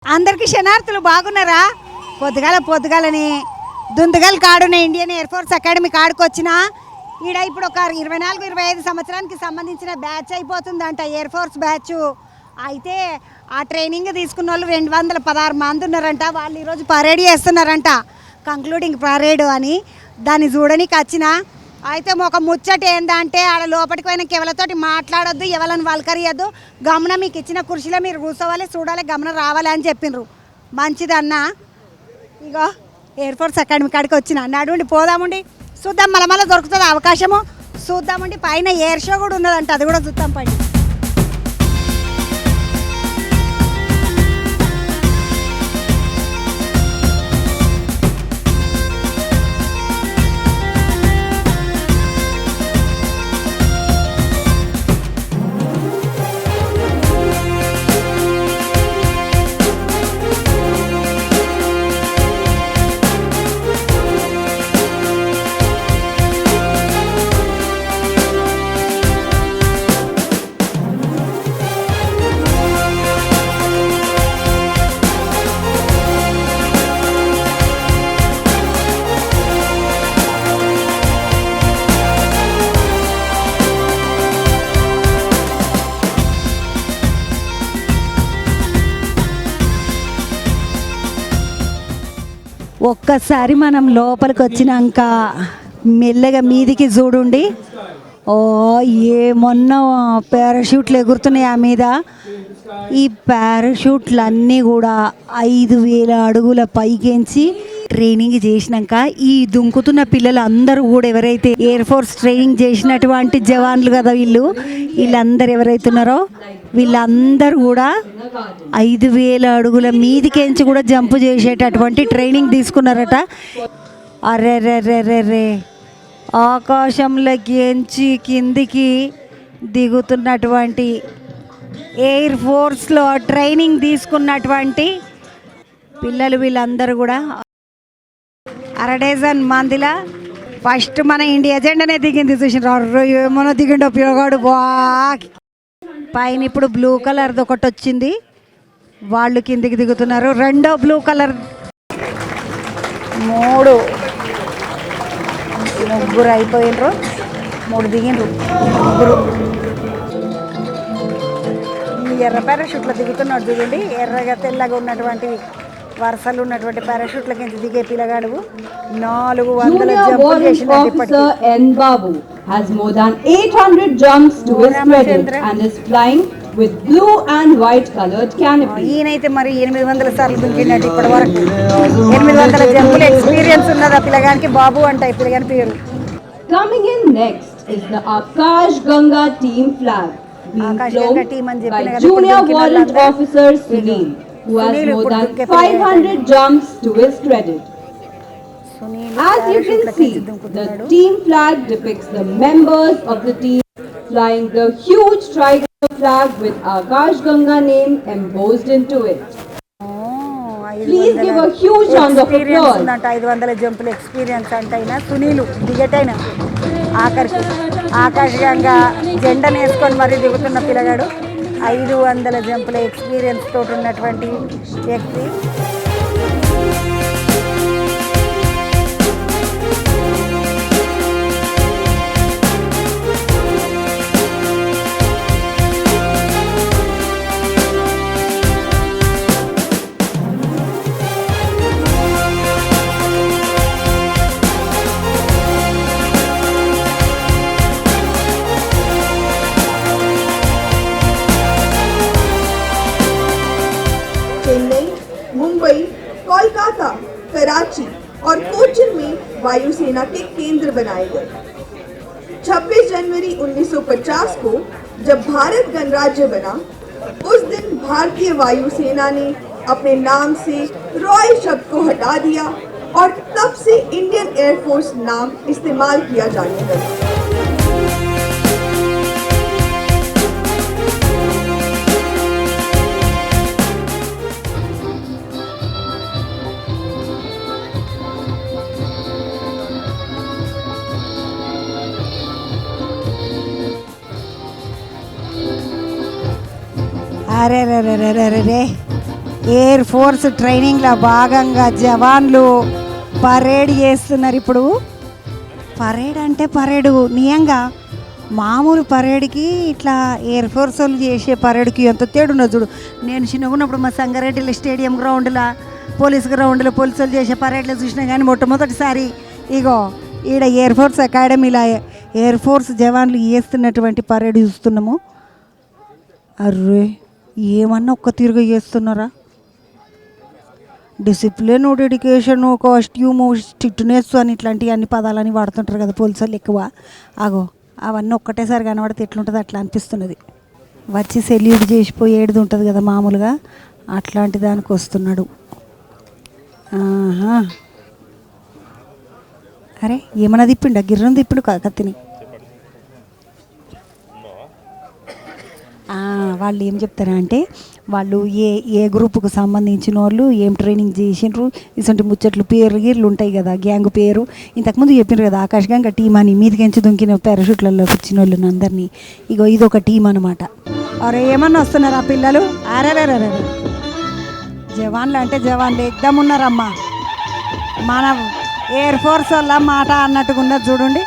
అందరికి శనార్థులు బాగున్నారా? పొద్దుగాలని దుందుగల్ కాడున్న Indian air force academy కాడుకు వచ్చిన ఈడ ఇప్పుడు ఒక 24-25 సంవత్సరానికి సంబంధించిన బ్యాచ్ అయిపోతుందంట, ఎయిర్ ఫోర్స్ బ్యాచ్. అయితే ఆ ట్రైనింగ్ తీసుకున్న వాళ్ళు 216 మంది ఉన్నారంట. వాళ్ళు ఈరోజు పరేడ్ చేస్తున్నారంట, కంక్లూడింగ్ పరేడ్ అని. దాన్ని చూడడానికి వచ్చిన. అయితే ఒక ముచ్చట ఏంటంటే ఆడ లోపలికి పోయినాక ఎవరితోటి మాట్లాడొద్దు, ఎవరిని వల్కరియద్దు, గమనం మీకు ఇచ్చిన కుర్చీలో మీరు కూర్చోవాలి, చూడాలి, గమనం రావాలి అని చెప్పిండ్రు. మంచిదన్న. ఇగో ఎయిర్ ఫోర్స్ అకాడమీ కాడికి వచ్చిన, నడుండి పోదామండి, చూద్దాం. మళ్ళీ దొరుకుతుంది అవకాశము, చూద్దామండి. పైన ఎయిర్ షో కూడా ఉన్నదంట, అది కూడా చూద్దాం పండి. ఒక్కసారి మనం లోపలికి వచ్చినాక మెల్లగా మీదికి చూడండి. ఓ ఏమన్నా పారాషూట్లు ఎగురుతున్నాయి ఆ మీద. ఈ పారాషూట్లు అన్నీ కూడా 5000 అడుగుల పైకెంచి ట్రైనింగ్ చేసినాక ఈ దుంకుతున్న పిల్లలు అందరూ కూడా ఎవరైతే ఎయిర్ ఫోర్స్ ట్రైనింగ్ చేసినటువంటి జవాన్లు కదా వీళ్ళందరూ ఎవరైతున్నారో వీళ్ళందరూ కూడా 5000 అడుగుల మీదికెంచి కూడా జంప్ చేసేటటువంటి ట్రైనింగ్ తీసుకున్నారట. అర్రెర్రెర్రెర్రే, ఆకాశంలోకి ఎంచి కిందికి దిగుతున్నటువంటి ఎయిర్ ఫోర్స్లో ట్రైనింగ్ తీసుకున్నటువంటి పిల్లలు వీళ్ళందరూ కూడా 1/2 మందిలా ఫస్ట్ మన ఇండియా జెండానే దిగింది. చూసినారు ఏమన్నా దిగిండో పిల్లగాడు బా. పైన ఇప్పుడు బ్లూ కలర్ది ఒకటి వచ్చింది, వాళ్ళు కిందికి దిగుతున్నారు. రెండో బ్లూ కలర్, ముగ్గురు అయిపోయినరు, 3 దిగినరు, ముగ్గురు. ఈ ఎర్ర పారాషూట్లో దిగుతున్నాడు చూడండి, ఎర్రగా తెల్లగా ఉన్నటువంటి వరుసలు ఉన్నటువంటి పారాషూట్ల కింద దిగే పిల్లగాడు 400 జంపులు చేసినట్టు. has more than 800 jumps to his credit and is flying with blue and white colored canopy. ఈయనైతే మరి 800 సార్లు దుంకినట్టు ఇప్పటి వరకు. 800 జంపుల ఎక్స్పీరియన్స్ ఉన్నది ఆ పిల్లగానికి. బాబు అంట ఈ పిల్లగాని పేరు. Coming in next is the Akash Ganga team flag, being flown by junior warrant officer Sunil, who has more than 500 jumps to his credit. As you can see, the team flag depicts the members of the team flying the huge tricolor flag with Akash Ganga name embossed into it. Please give a huge round of applause. 500 జంపుల experience అంటైనా సునీలు దిగటైనా ఆఖరికి ఆకాశ్ గంగా జెండా వేసుకొని మరీ దిగుతున్న పిల్లగాడు 500 జంపుల ఎక్స్పీరియన్స్ తోటి ఉన్నటువంటి వ్యక్తి. चेन्नई, मुंबई, कोलकाता, कराची और कोचीन में वायुसेना के केंद्र बनाए गए। 26 जनवरी 1950 को जब भारत गणराज्य बना, उस दिन भारतीय वायुसेना ने अपने नाम से रॉयल शब्द को हटा दिया और तब से इंडियन एयरफोर्स नाम इस्तेमाल किया जाने लगा। అరే రే రే రే రే రే ఎయిర్ ఫోర్స్ ట్రైనింగ్లో భాగంగా జవాన్లు పరేడ్ చేస్తున్నారు. ఇప్పుడు పరేడ్ అంటే పరేడు నియంగా మామూలు పరేడ్కి ఇట్లా ఎయిర్ ఫోర్స్ వాళ్ళు చేసే పరేడ్కి ఎంత తేడా ఉన్నది చూడు. నేను చిన్నగా ఉన్నప్పుడు మా సంగారెడ్డిలో స్టేడియం గ్రౌండ్లో పోలీస్ గ్రౌండ్లో పోలీసు వాళ్ళు చేసే పరేడ్లో చూసినా కానీ మొట్టమొదటిసారి ఇగో ఈడ ఎయిర్ ఫోర్స్ అకాడమీలో ఎయిర్ ఫోర్స్ జవాన్లు చేస్తున్నటువంటి పరేడ్ చూస్తున్నాము. అర్రే ఏమన్నా ఒక్క తిరుగు చేస్తున్నారా? డిసిప్లిన్, డెడికేషను, కాస్ట్యూము, స్ట్రిక్ట్నెస్ అని ఇట్లాంటివి అన్ని పదాలని వాడుతుంటారు కదా పోలీసు వాళ్ళు ఎక్కువ. ఆగో అవన్నీ ఒక్కటేసారి కనబడితే ఎట్లుంటుంది అట్లా అనిపిస్తున్నది. వచ్చి సెల్యూట్ చేసిపోయేది ఉంటుంది కదా మామూలుగా, అట్లాంటి దానికి వస్తున్నాడు. ఆహా, అరే ఏమన్నా తిప్పిండు, గిర్రం తిప్పిండు కత్తిని. వాళ్ళు ఏం చెప్తారా అంటే వాళ్ళు ఏ గ్రూపుకు సంబంధించిన వాళ్ళు ఏం ట్రైనింగ్ చేసిండ్రు ఇటువంటి ముచ్చట్లు పేరు గీర్లు ఉంటాయి కదా, గ్యాంగ్ పేరు ఇంతకుముందు చెప్పినారు కదా ఆకాశ్ గ్యాంగ్ టీం అని, మీదికించి దుంకిన పారాషూట్లలో వచ్చిన వాళ్ళని అందరినీ. ఇగో ఇదొక టీం అనమాట. అరే ఏమన్నా వస్తున్నారు ఆ పిల్లలు? అరే జవాన్లు అంటే జవాన్లు ఎగ్దమ్ ఉన్నారమ్మా. మన ఎయిర్ ఫోర్స్ వల్ల మాట అన్నట్టుగా ఉన్నది చూడండి.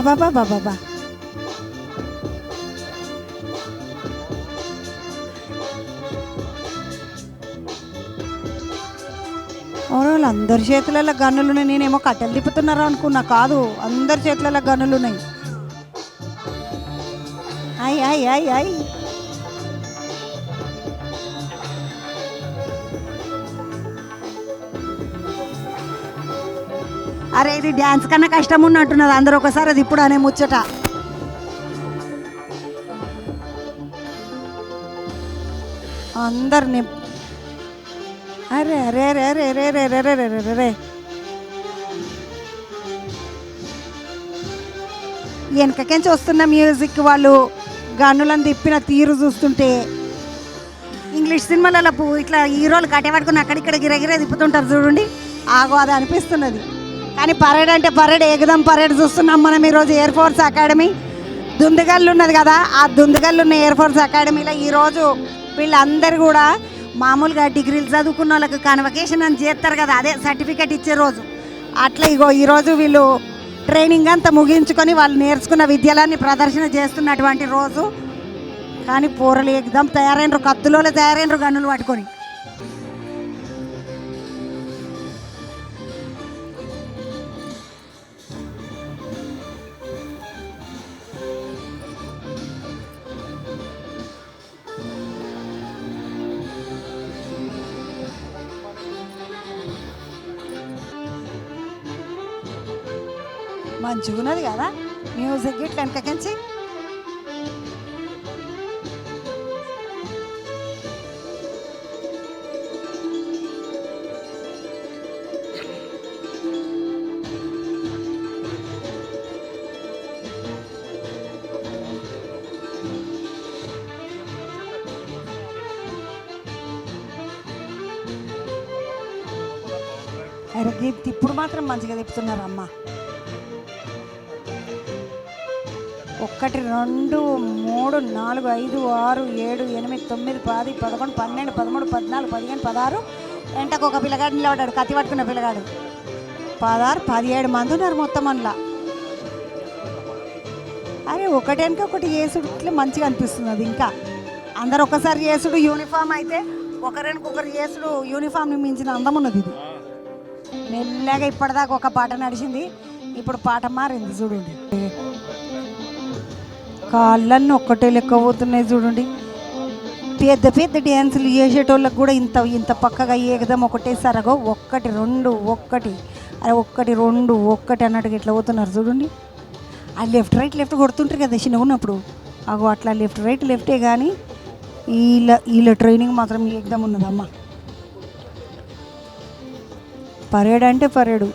బాబా వాళ్ళు అందరి చేతులలో గన్నులు ఉన్నాయి. నేనేమో కట్టెలు తిప్పుతున్నారా అనుకున్నా, కాదు అందరి చేతులలో గన్నులు ఉన్నాయి. అయ్ అయ్ అయ్ అయ్ అరే ఇది డ్యాన్స్ కన్నా కష్టం ఉన్నట్టున్నది. అందరూ ఒకసారి అది ఇప్పుడు అనే ముచ్చట. అందరిని అరే అరే అరే అరే అరే అరే అరే అరే అరే అరే వెనకకెంచి వస్తున్న మ్యూజిక్, వాళ్ళు గన్నులను తిప్పిన తీరు చూస్తుంటే ఇంగ్లీష్ సినిమాలలో ఇట్లా హీరోలు కట్టెపట్టుకుని అక్కడిక్కడ గిరగిరే తిప్పుతుంటారు చూడండి, ఆగో అది అనిపిస్తున్నది. కానీ పరేడ్ అంటే పరేడ్, ఏకదం పరేడ్ చూస్తున్నాం మనం ఈరోజు ఎయిర్ ఫోర్స్ అకాడమీ దుందుగల్లు ఉన్నది కదా. ఆ దుందుగల్లు ఉన్న ఎయిర్ ఫోర్స్ అకాడమీలో ఈరోజు వీళ్ళందరూ కూడా మామూలుగా డిగ్రీలు చదువుకున్న వాళ్ళకి కన్వకేషన్ అని చేస్తారు కదా, అదే సర్టిఫికేట్ ఇచ్చే రోజు. అట్లా ఇగో ఈరోజు వీళ్ళు ట్రైనింగ్ అంతా ముగించుకొని వాళ్ళు నేర్చుకున్న విద్యలన్నీ ప్రదర్శన చేస్తున్నటువంటి రోజు. కానీ పూరలు ఎగ్దం తయారైనరు, కత్తులోనే తయారైనరు గన్నులు పట్టుకొని. మంచిగా ఉన్నది కదా మ్యూజిక్ ఇట్లా వెనకకించి. అరే ఇప్పుడు మాత్రం మంచిగా తిప్పుతున్నారు అమ్మ. 1 2 3 4 5 6 7 8 9 10 11 12 13 14 15 16 ఎంటకు ఒక పిల్లగాడు నిలబడ్డాడు, కత్తి పట్టుకున్న పిల్లగాడు. 16 17 మంది ఉన్నారు మొత్తం అందులో. అరే ఒకటి వెనక ఒకటి చేసుడు ఇట్లా మంచిగా అనిపిస్తుంది. అది ఇంకా అందరు ఒకసారి చేసుడు యూనిఫామ్ అయితే ఒకరికొకరు చేసుడు యూనిఫామ్ని మించిన అందం ఉన్నది. ఇది మెల్లగా ఇప్పటిదాకా ఒక పాట నడిచింది, ఇప్పుడు పాట మారింది చూడండి. కాళ్ళన్నీ ఒక్కటే లెక్క పోతున్నాయి చూడండి. పెద్ద పెద్ద డ్యాన్సులు చేసేటోళ్ళకి కూడా ఇంత పక్కగా ఏకదం ఒకటేసారగో 1 2 1 అరే 1 2 1 అన్నట్టుగా ఇట్లా పోతున్నారు చూడండి. ఆ లెఫ్ట్ రైట్ కొడుతుంటారు కదా చిన్నగా ఉన్నప్పుడు, అగో అట్లా లెఫ్ట్ లెఫ్టే. కానీ వీళ్ళ ట్రైనింగ్ మాత్రం ఏకదం ఉన్నదమ్మా. పరేడ్ అంటే పరేడు,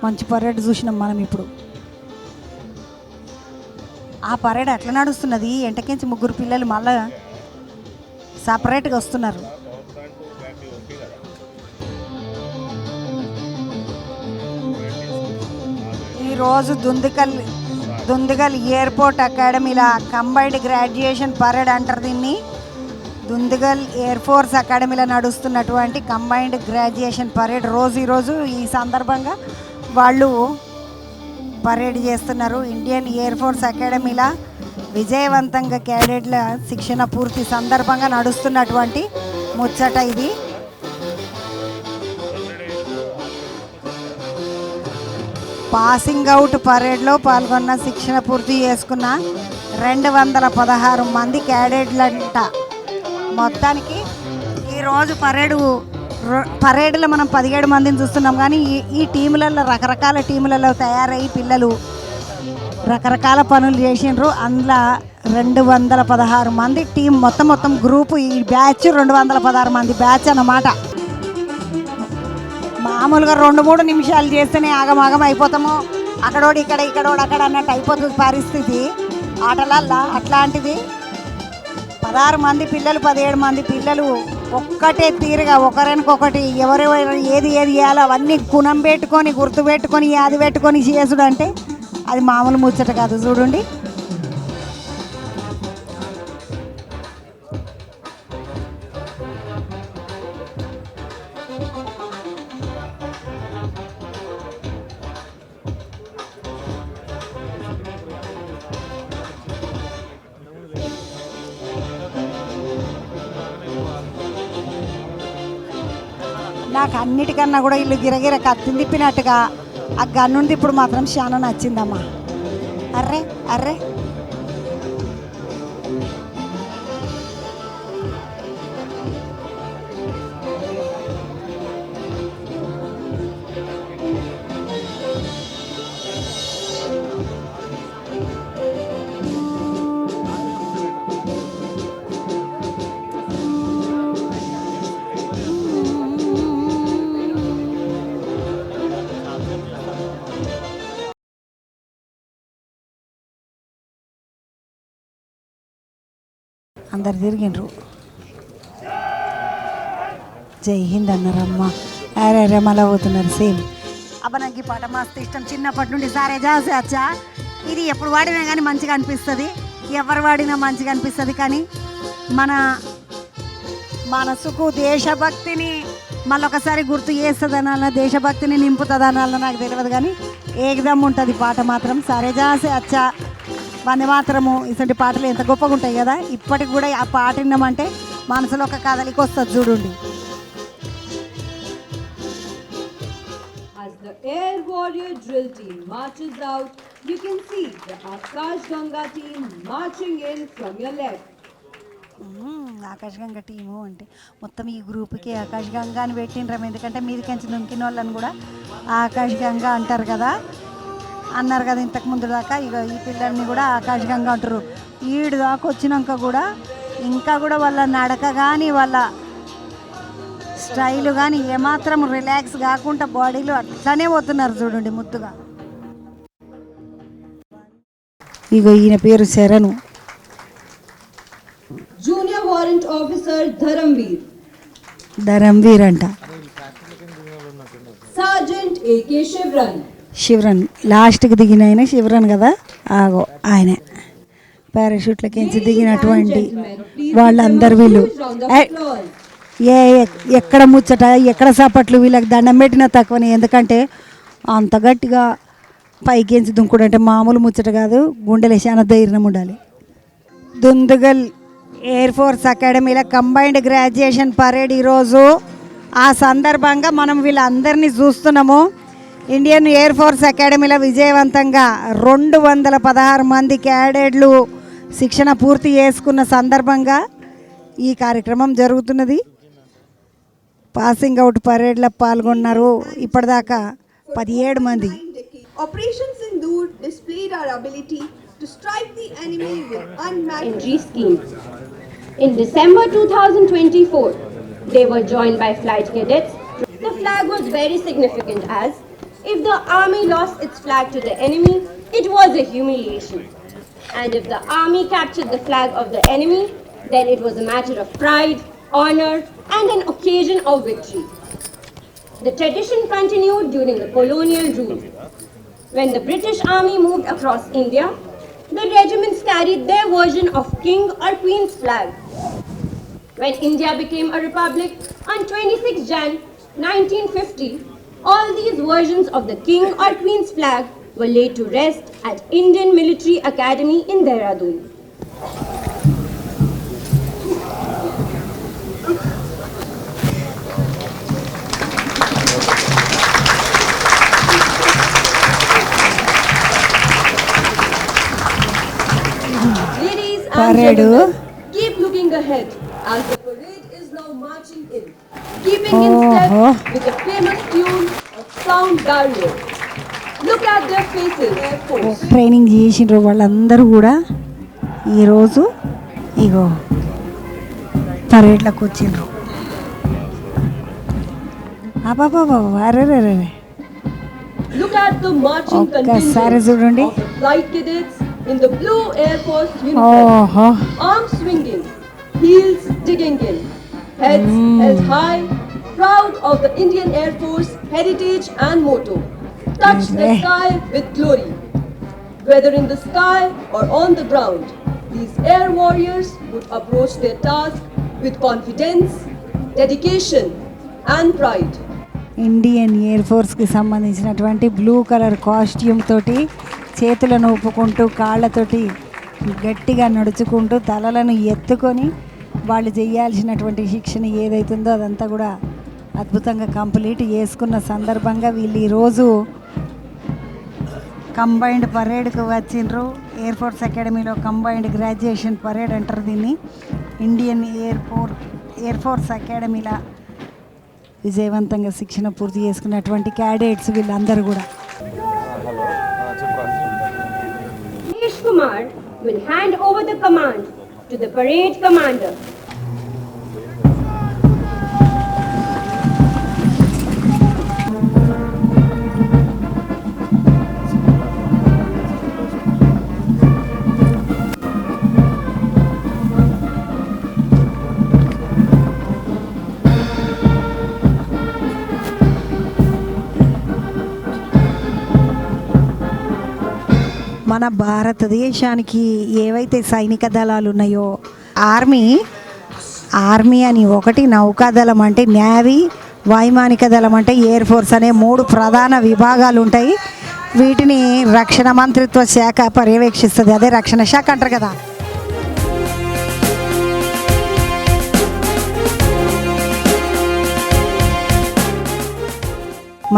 మంచి పరేడ్ చూసినాం మనం ఇప్పుడు. ఆ పరేడ్ ఎట్లా నడుస్తున్నది, ఎంటకించి 3 పిల్లలు మళ్ళా సపరేట్గా వస్తున్నారు. ఈరోజు దుందిగల్ ఎయిర్పోర్ట్ అకాడమీలో కంబైన్డ్ గ్రాడ్యుయేషన్ పరేడ్ అంటారు దీన్ని. దుందుగల్ ఎయిర్ ఫోర్స్ అకాడమీలో నడుస్తున్నటువంటి కంబైన్డ్ గ్రాడ్యుయేషన్ పరేడ్ ఈరోజు ఈ సందర్భంగా వాళ్ళు పరేడ్ చేస్తున్నారు. ఇండియన్ ఎయిర్ ఫోర్స్ అకాడమీలో విజయవంతంగా క్యాడెట్ల శిక్షణ పూర్తి సందర్భంగా నడుస్తున్నటువంటి ముచ్చట ఇది. పాసింగ్ అవుట్ పరేడ్లో పాల్గొన్న శిక్షణ పూర్తి చేసుకున్న 216 మంది క్యాడెట్లంట. మొత్తానికి ఈరోజు పరేడ్లో మనం 17 మందిని చూస్తున్నాం. కానీ ఈ టీములలో రకరకాల టీములలో తయారయ్యి పిల్లలు రకరకాల పనులు చేసిండ్రు. అందులో 216 మంది టీం మొత్తం గ్రూపు. ఈ బ్యాచ్ 216 మంది బ్యాచ్ అన్నమాట. మామూలుగా 2-3 నిమిషాలు చేస్తేనే ఆగమాగం అయిపోతాము. అక్కడోడు ఇక్కడోడు అక్కడ అన్నట్టు అయిపోతుంది పరిస్థితి ఆటలల్లో. అట్లాంటిది 16 మంది పిల్లలు 17 మంది పిల్లలు ఒక్కటే తీరుగా ఒకరికొకటి ఎవరెవరు ఏది చేయాలో అవన్నీ గుణం పెట్టుకొని గుర్తుపెట్టుకొని అది పెట్టుకొని చేసుడు అంటే అది మామూలు ముచ్చట కాదు. చూడండి, నాకు అన్నిటికన్నా కూడా ఇల్లు గిరగిర కత్తి తిప్పినట్టుగా ఆ గన్నుంది ఇప్పుడు మాత్రం చాలా నచ్చిందమ్మా. అర్రే అర్రే అందరు తిరిగిండ్రు. జై హింద్ అన్నారమ్మా. అరే మళ్ళీ పోతున్నారు సేమ్. అబ్బా నాకు ఈ పాట మస్తు ఇష్టం చిన్నప్పటి నుండి. సారే జాసే అచ్చా. ఇది ఎప్పుడు వాడినా కానీ మంచిగా అనిపిస్తుంది, ఎవరు వాడినా మంచిగా అనిపిస్తుంది. కానీ మన మనసుకు దేశభక్తిని మళ్ళొకసారి గుర్తు చేస్తుంది అనాల, దేశభక్తిని నింపుతుంది అనాల నాకు తెలియదు. కానీ ఏకదమ్ ఉంటుంది పాట మాత్రం. సరే జాసే అచ్చా వందే మాత్రము ఇటువంటి పాటలు ఎంత గొప్పగా ఉంటాయి కదా. ఇప్పటికి కూడా ఆ పాట విన్నామంటే మనసులో ఒక కదలికి వస్తుంది. చూడండి, As the Air Warrior drill team marches out, you can see the Akash Ganga team marching in from your left. Akash Ganga team అంటే మొత్తం ఈ గ్రూప్కి ఆకాశ్ గంగా అని పెట్టిండ్రం. ఎందుకంటే మీదికంచి దుంకిన వాళ్ళని కూడా ఆకాశ్ గంగా అంటారు కదా, అన్నారు కదా ఇంతకు ముందు దాకా. ఇక ఈ పిల్లల్ని కూడా ఆకాశ్ గంగా అంటారు. ఈడు దాకా వచ్చినాక కూడా ఇంకా కూడా వాళ్ళ నడక కానీ వాళ్ళ స్టైల్ కానీ ఏమాత్రం రిలాక్స్ కాకుండా బాడీలో అట్లానే పోతున్నారు. చూడండి ముద్దుగా. ఇగో ఈయన పేరు శరణు. Junior Warrant Officer ధరంవీర్ అంట. Sergeant A.K. శివరన్ లాస్ట్కి దిగిన ఆయన శివరన్ కదా. ఆగో ఆయనే పారాషూట్లకించి దిగినటువంటి వాళ్ళందరు వీళ్ళు. ఎక్కడ ముచ్చట ఎక్కడ సపట్లు వీళ్ళకి దండం పెట్టినా తక్కువనే. ఎందుకంటే అంత గట్టిగా పైకించి దుంకుడు అంటే మామూలు ముచ్చట కాదు. గుండెలు చాలా ధైర్యం ఉండాలి. దుందుగల్ ఎయిర్ ఫోర్స్ అకాడమీలో కంబైన్డ్ గ్రాడ్యుయేషన్ పరేడ్ ఈరోజు. ఆ సందర్భంగా మనం వీళ్ళందరినీ చూస్తున్నాము. ఇండియన్ ఎయిర్ ఫోర్స్ అకాడమీలో విజయవంతంగా 216 మంది క్యాడెట్లు శిక్షణ పూర్తి చేసుకున్న సందర్భంగా ఈ కార్యక్రమం జరుగుతున్నది. పాసింగ్ అవుట్ పరేడ్లో పాల్గొన్నారు ఇప్పటిదాకా 17 మంది. Operation Sindoor displayed our ability to strike the enemy with unmatched entry scheme. In December 2024, they were joined by flight cadets. The flag was very significant as if the army lost its flag to the enemy, it was a humiliation. And if the army captured the flag of the enemy, then it was a matter of pride, honor, and an occasion of victory. The tradition continued during the colonial rule. When the British Army moved across India, the regiments carried their version of king or queen's flag. When India became a republic on 26 Jan 1950, all these versions of the king or queen's flag were laid to rest at Indian Military Academy in Dehradun. Ladies and Parade. gentlemen, keep looking ahead as the parade is now marching in, keeping in step with the famous tune of Sound Barrier. Look at their faces, Air Force. Training చేసిండ్రు వాళ్ళందరూ కూడా ఈరోజు ఇగో పరేడ్లకు వచ్చిండ్రు. అరే Look at the marching ఒక్కసారి contingent చూడండి. of the flight cadets in the blue Air Force uniform, ఓహో arms swinging, heels digging in, heads held high, proud of the Indian Air Force heritage and motto, touch the Okay. sky with glory. Whether in the sky or on the ground, these air warriors would approach their task with confidence, dedication and pride. Indian air ఫోర్స్కి సంబంధించినటువంటి blue colour costume తోటి చేతులను ఊపుకుంటూ కాళ్ళతోటి గట్టిగా నడుచుకుంటూ తలలను ఎత్తుకొని వాళ్ళు చేయాల్సినటువంటి శిక్షణ ఏదైతుందో అదంతా కూడా అద్భుతంగా కంప్లీట్ చేసుకున్న సందర్భంగా వీళ్ళు ఈరోజు కంబైన్డ్ పరేడ్కి వచ్చిండ్రు. ఎయిర్ ఫోర్స్ అకాడమీలో కంబైన్డ్ గ్రాడ్యుయేషన్ పరేడ్ అంటారు దీన్ని. ఇండియన్ ఎయిర్ ఫోర్స్ అకాడమీలో విజయవంతంగా శిక్షణ పూర్తి చేసుకున్నటువంటి క్యాడెట్స్ వీళ్ళందరూ కూడా. Mahesh Kumar will hand over the command to the parade commander. మన భారతదేశానికి ఏవైతే సైనిక దళాలు ఉన్నాయో ఆర్మీ అని ఒకటి, నౌకాదళం అంటే నేవీ, వైమానిక దళం అంటే ఎయిర్ ఫోర్స్ అనే 3 ప్రధాన విభాగాలు ఉంటాయి. వీటిని రక్షణ మంత్రిత్వ శాఖ పర్యవేక్షిస్తుంది. అదే రక్షణ శాఖ అంటారు కదా.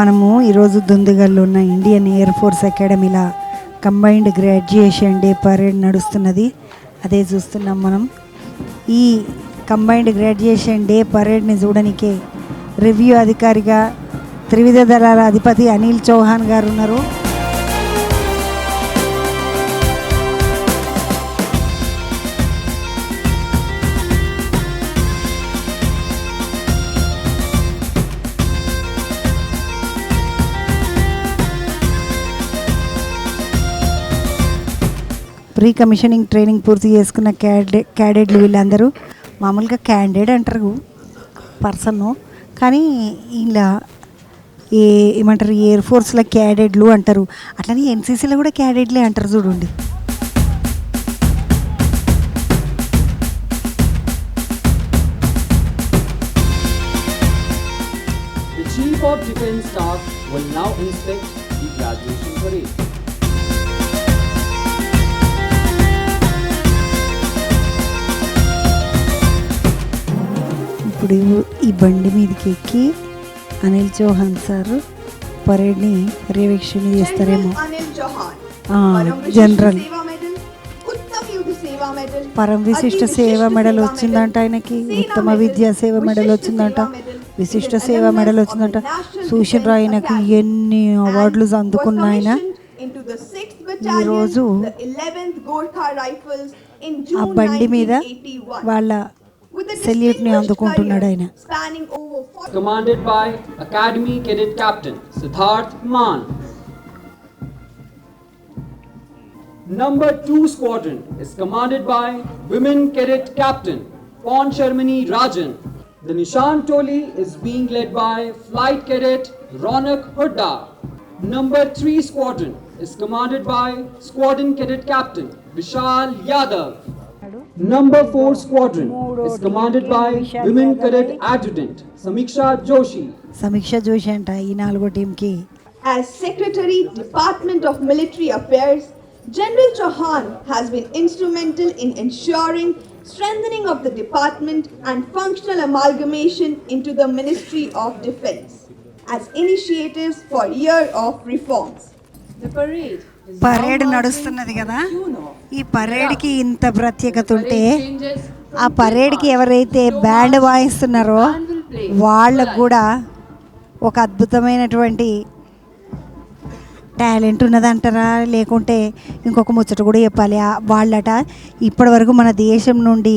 మనము ఈరోజు దుందిగల్లో ఉన్న ఇండియన్ ఎయిర్ ఫోర్స్ అకాడమీలో కంబైన్డ్ గ్రాడ్యుయేషన్ డే పరేడ్ నడుస్తున్నది. అదే చూస్తున్నాం మనం. ఈ కంబైన్డ్ గ్రాడ్యుయేషన్ డే పరేడ్ని చూడనికే రివ్యూ అధికారిగా త్రివిధ దళాల అధిపతి అనిల్ చౌహాన్ గారు ఉన్నారు. ప్రీ కమిషనింగ్ ట్రైనింగ్ పూర్తి చేసుకున్న క్యాడెట్లు వీళ్ళందరూ. మామూలుగా క్యాండిడేట్ అంటారు పర్సన్ను, కానీ ఇలా ఏమంటారు ఎయిర్ ఫోర్స్లో క్యాడెట్లు అంటారు. అట్లనే ఎన్సీసీలో కూడా క్యాడెట్లే అంటారు చూడండి. The Chief of Defence Staff will now inspect the graduation parade. ఇప్పుడు ఈ బండి మీదకి ఎక్కి అనిల్ చౌహాన్ సార్ పరేడ్ని పర్యవేక్షణ చేస్తారేమో. अनिल चौहान జనరల్ सेवा मेडल, उत्तम युद्ध सेवा मेडल, పరం విశిష్ట సేవ మెడల్ వచ్చిందంట ఆయనకి. ఉత్తమ విద్యా సేవ మెడల్ వచ్చిందంట. విశిష్ట సేవ మెడల్ వచ్చిందంట. చూసిన ఆయనకి ఎన్ని అవార్డులు అందుకున్న ఆయన. ఈరోజు ఆ బండి మీద వాళ్ళ సెల్యూట్ని అందుకుంటున్నాడు ఆయన. Commanded by Academy Cadet Captain Siddharth Maan. Number 2 Squadron is commanded by Women Cadet Captain Pawn Sharmini Rajan. The Nishan Toli is being led by Flight Cadet Ronak Hudda. Number 3 Squadron is commanded by Squadron Cadet Captain Vishal Yadav. Number 4 Squadron is commanded by Women Cadet Adjutant Samiksha Joshi. సమీక్ష జోషి అంట ఈ 4వ టీంకి. As Secretary, Department of Military Affairs, General Chauhan has been instrumental in ensuring strengthening of the department and functional amalgamation into the Ministry of Defense as initiatives for year of reforms. The parade is parade now నడుస్తున్నది కదా, marching to tune of ఈ పరేడ్కి ఇంత ప్రత్యేకత ఉంటే parade changes from ఆ పరేడ్కి ఎవరైతే slow band march వాయిస్తున్నారో band will play వాళ్ళకు full కూడా ఒక అద్భుతమైనటువంటి టాలెంట్ ఉన్నదంటారా, లేకుంటే ఇంకొక ముచ్చట కూడా చెప్పాలి. వాళ్ళట ఇప్పటి వరకు మన దేశం నుండి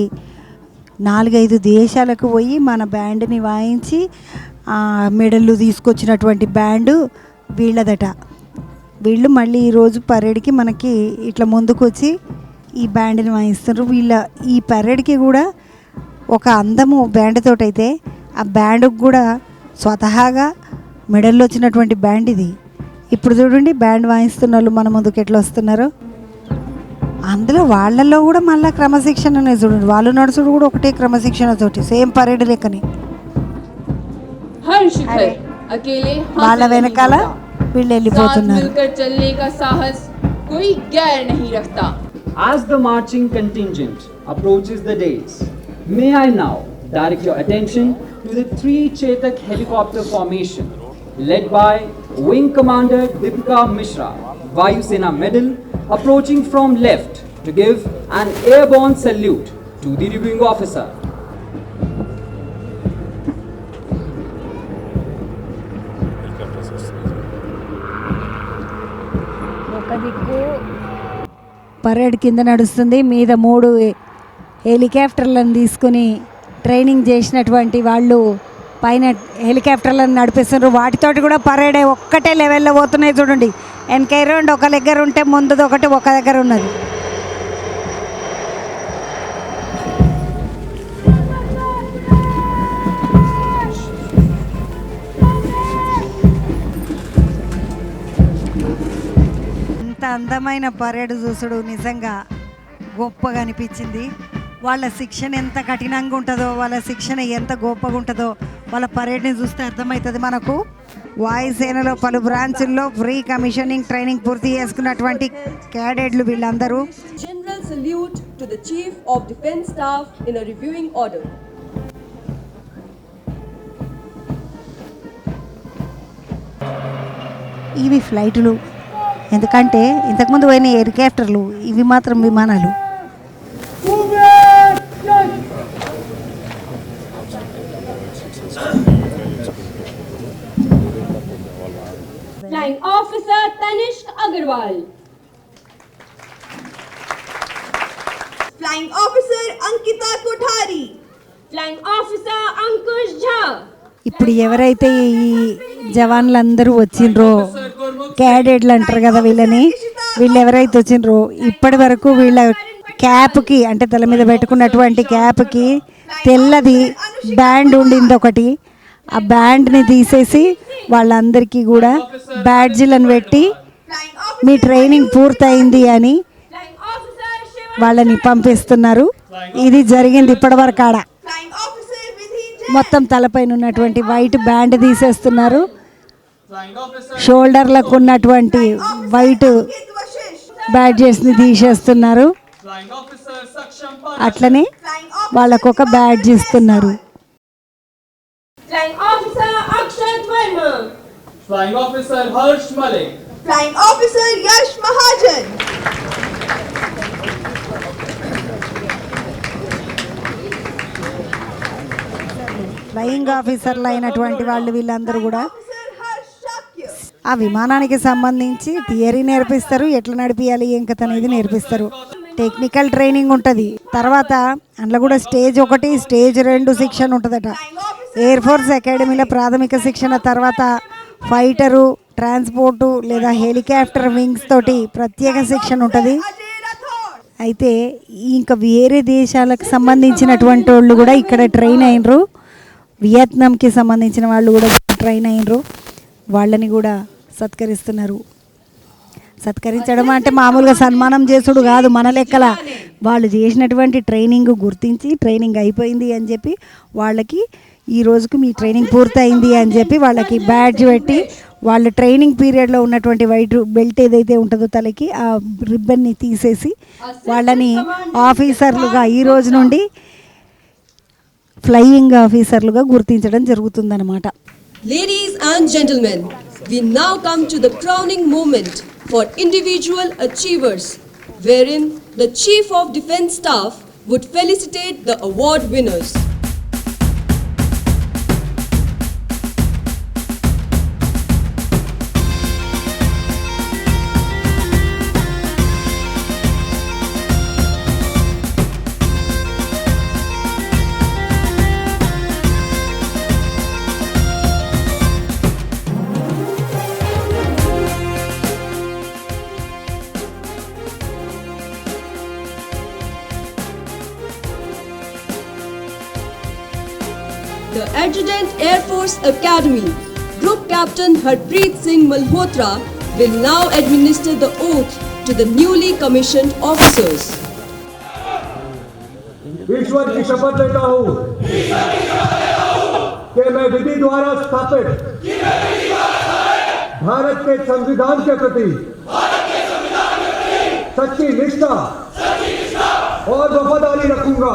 4-5 దేశాలకు పోయి మన బ్యాండ్ని వాయించి మెడళ్ళు తీసుకొచ్చినటువంటి బ్యాండు వీళ్ళదట. వీళ్ళు మళ్ళీ ఈరోజు పరేడ్కి మనకి ఇట్లా ముందుకు వచ్చి ఈ బ్యాండ్ని వాయిస్తున్నారు. ఈ పరేడ్కి కూడా ఒక అందము బ్యాండ్ తోటైతే ఆ బ్యాండ్కి కూడా స్వతహాగా మెడల్లో వచ్చినటువంటి బ్యాండ్ ఇది. ఇప్పుడు చూడండి బ్యాండ్ వాయిస్తున్న వాళ్ళు మన ముందుకు ఎట్లా వస్తున్నారు. అందులో వాళ్ళల్లో కూడా మళ్ళీ క్రమశిక్షణ అనేది చూడండి, వాళ్ళు నడుచుడు కూడా ఒకటే క్రమశిక్షణతోటి సేమ్ పరేడ్ లెక్కని. हर शिखर अकेले వాళ్ళ हासिल नहीं వెనకాల होता। వీళ్ళు साथ వెళ్ళిపోతున్నారు. मिलकर चलने का साहस कोई गैर नहीं रखता। As the marching contingent approaches the dais, may I now direct your attention to the 3 Chetak helicopter formation led by Wing Commander Deepika Mishra, Vayu Sena Medal, approaching from left to give an airborne salute to the reviewing officer. ఒక దిక్కు parade కింద నడుస్తుంది, మీద 3 హెలికాప్టర్లను తీసుకుని training చేసినటువంటి వాళ్ళు పైన హెలికాప్టర్లను నడిపిస్తున్నారు. వాటితోటి కూడా పరేడ్ ఒక్కటే లెవెల్లో పోతున్నాయి చూడండి. వెనక రెండు ఒక దగ్గర ఉంటే ముందుది ఒకటి ఒక దగ్గర ఉన్నది. ఇంత అందమైన పరేడ్ చూసుడు నిజంగా గొప్పగా అనిపించింది. వాళ్ళ శిక్షణ ఎంత కఠినంగా ఉంటుందో, వాళ్ళ శిక్షణ ఎంత గొప్పగా ఉంటుందో వాళ్ళ పరేడ్ని చూస్తే అర్థమవుతుంది మనకు. వాయుసేనలో పలు బ్రాంచుల్లో ఫ్రీ కమిషనింగ్ ట్రైనింగ్ పూర్తి చేసుకున్నటువంటి క్యాడెట్లు వీళ్ళందరూ. General salute to the Chief of Defence Staff in a reviewing order. ఇవి ఫ్లైట్లు, ఎందుకంటే ఇంతకుముందు పోయిన హెలికాప్టర్లు, ఇవి మాత్రం విమానాలు. Flying Officer Tanishq Agarwal. Flying Officer Ankita Kothari. Flying Officer Ankush Jha. ఇప్పుడు ఎవరైతే ఈ జవాన్లందరూ వచ్చిండ్రో, క్యాడెట్లు అంటారు కదా వీళ్ళని, వీళ్ళు ఎవరైతే వచ్చిండ్రో ఇప్పటి వరకు వీళ్ళ క్యాప్కి అంటే తల మీద పెట్టుకున్నటువంటి క్యాప్కి తెల్లది బ్యాండ్ ఉండింది ఒకటి. ఆ బ్యాండ్ని తీసేసి వాళ్ళందరికీ కూడా బ్యాడ్జీలను పెట్టి మీ ట్రైనింగ్ పూర్తయింది అని Flying Officer Shiva. వాళ్ళని పంపిస్తున్నారు. ఇది జరిగింది ఇప్పటివరకు ఆడ. Flying Officer Vidhi Jain. మొత్తం తలపైన ఉన్నటువంటి వైట్ బ్యాండ్ తీసేస్తున్నారు. షోల్డర్లకు ఉన్నటువంటి వైట్ Ankit Vashish. బ్యాడ్జెస్ని తీసేస్తున్నారు. అట్లనే వాళ్ళకొక బ్యాడ్జ్ ఇస్తున్నారు. Flying Officer Akshat Verma. Flying Officer Harsh Malik. Flying Officer Yash Mahajan. Flying ఆఫీసర్లు అయినటువంటి వాళ్ళు వీళ్ళందరూ కూడా Officer Harsh Shakya. ఆ విమానానికి సంబంధించి థియరీ నేర్పిస్తారు, ఎట్లా నడిపియాలి ఏం కథ అనేది నేర్పిస్తారు. టెక్నికల్ ట్రైనింగ్ ఉంటుంది. తర్వాత అందులో కూడా స్టేజ్ 1, స్టేజ్ 2 శిక్షణ ఉంటుందట. ఎయిర్ ఫోర్స్ అకాడమీలో ప్రాథమిక శిక్షణ, తర్వాత ఫైటరు, ట్రాన్స్పోర్టు లేదా హెలికాప్టర్ వింగ్స్ తోటి ప్రత్యేక శిక్షణ ఉంటుంది. Ajay Rathod. అయితే ఇంకా వేరే దేశాలకు సంబంధించినటువంటి వాళ్ళు కూడా ఇక్కడ ట్రైన్ అయినరు. వియత్నాంకి సంబంధించిన వాళ్ళు కూడా ట్రైన్ అయినరు. వాళ్ళని కూడా సత్కరిస్తున్నారు. సత్కరించడం అంటే మామూలుగా సన్మానం చేసుడు కాదు, మన లెక్కల వాళ్ళు చేసినటువంటి ట్రైనింగ్ గుర్తించి ట్రైనింగ్ అయిపోయింది అని చెప్పి వాళ్ళకి ఈ రోజుకు మీ ట్రైనింగ్ పూర్తయింది అని చెప్పి వాళ్ళకి బ్యాడ్జ్ పెట్టి వాళ్ళ ట్రైనింగ్ పీరియడ్లో ఉన్నటువంటి వైట్ బెల్ట్ ఏదైతే ఉంటుందో తలకి ఆ రిబ్బన్ని తీసేసి వాళ్ళని ఆఫీసర్లుగా ఈ రోజు నుండి ఫ్లయింగ్ ఆఫీసర్లుగా గుర్తించడం జరుగుతుందన్నమాట. Ladies and gentlemen, we now come to the crowning moment for individual achievers, wherein the Chief of Defence Staff would felicitate the award winners. The Adjutant Air Force Academy, Group Captain Harpreet Singh Malhotra will now administer the oath to the newly commissioned officers. ईश्वर की शपथ लेता हूँ कि मैं विधि द्वारा स्थापित भारत के संविधान के प्रति सच्ची निष्ठा और वफादारी रखूंगा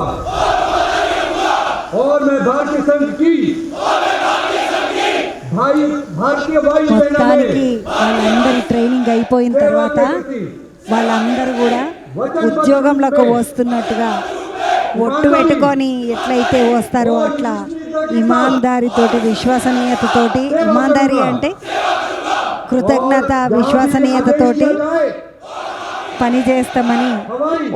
और मैं भारतीय संघ की भारतीय वायु सेना మొత్తానికి వాళ్ళందరి ట్రైనింగ్ అయిపోయిన తర్వాత వాళ్ళందరూ కూడా ఉద్యోగంలోకి వస్తున్నట్టుగా ఒట్టు పెట్టుకొని ఎట్లయితే వస్తారో అట్లా ఇమాందారితోటి విశ్వసనీయతతోటి, ఇమాందారి అంటే కృతజ్ఞత విశ్వసనీయతతోటి పని చేస్తామని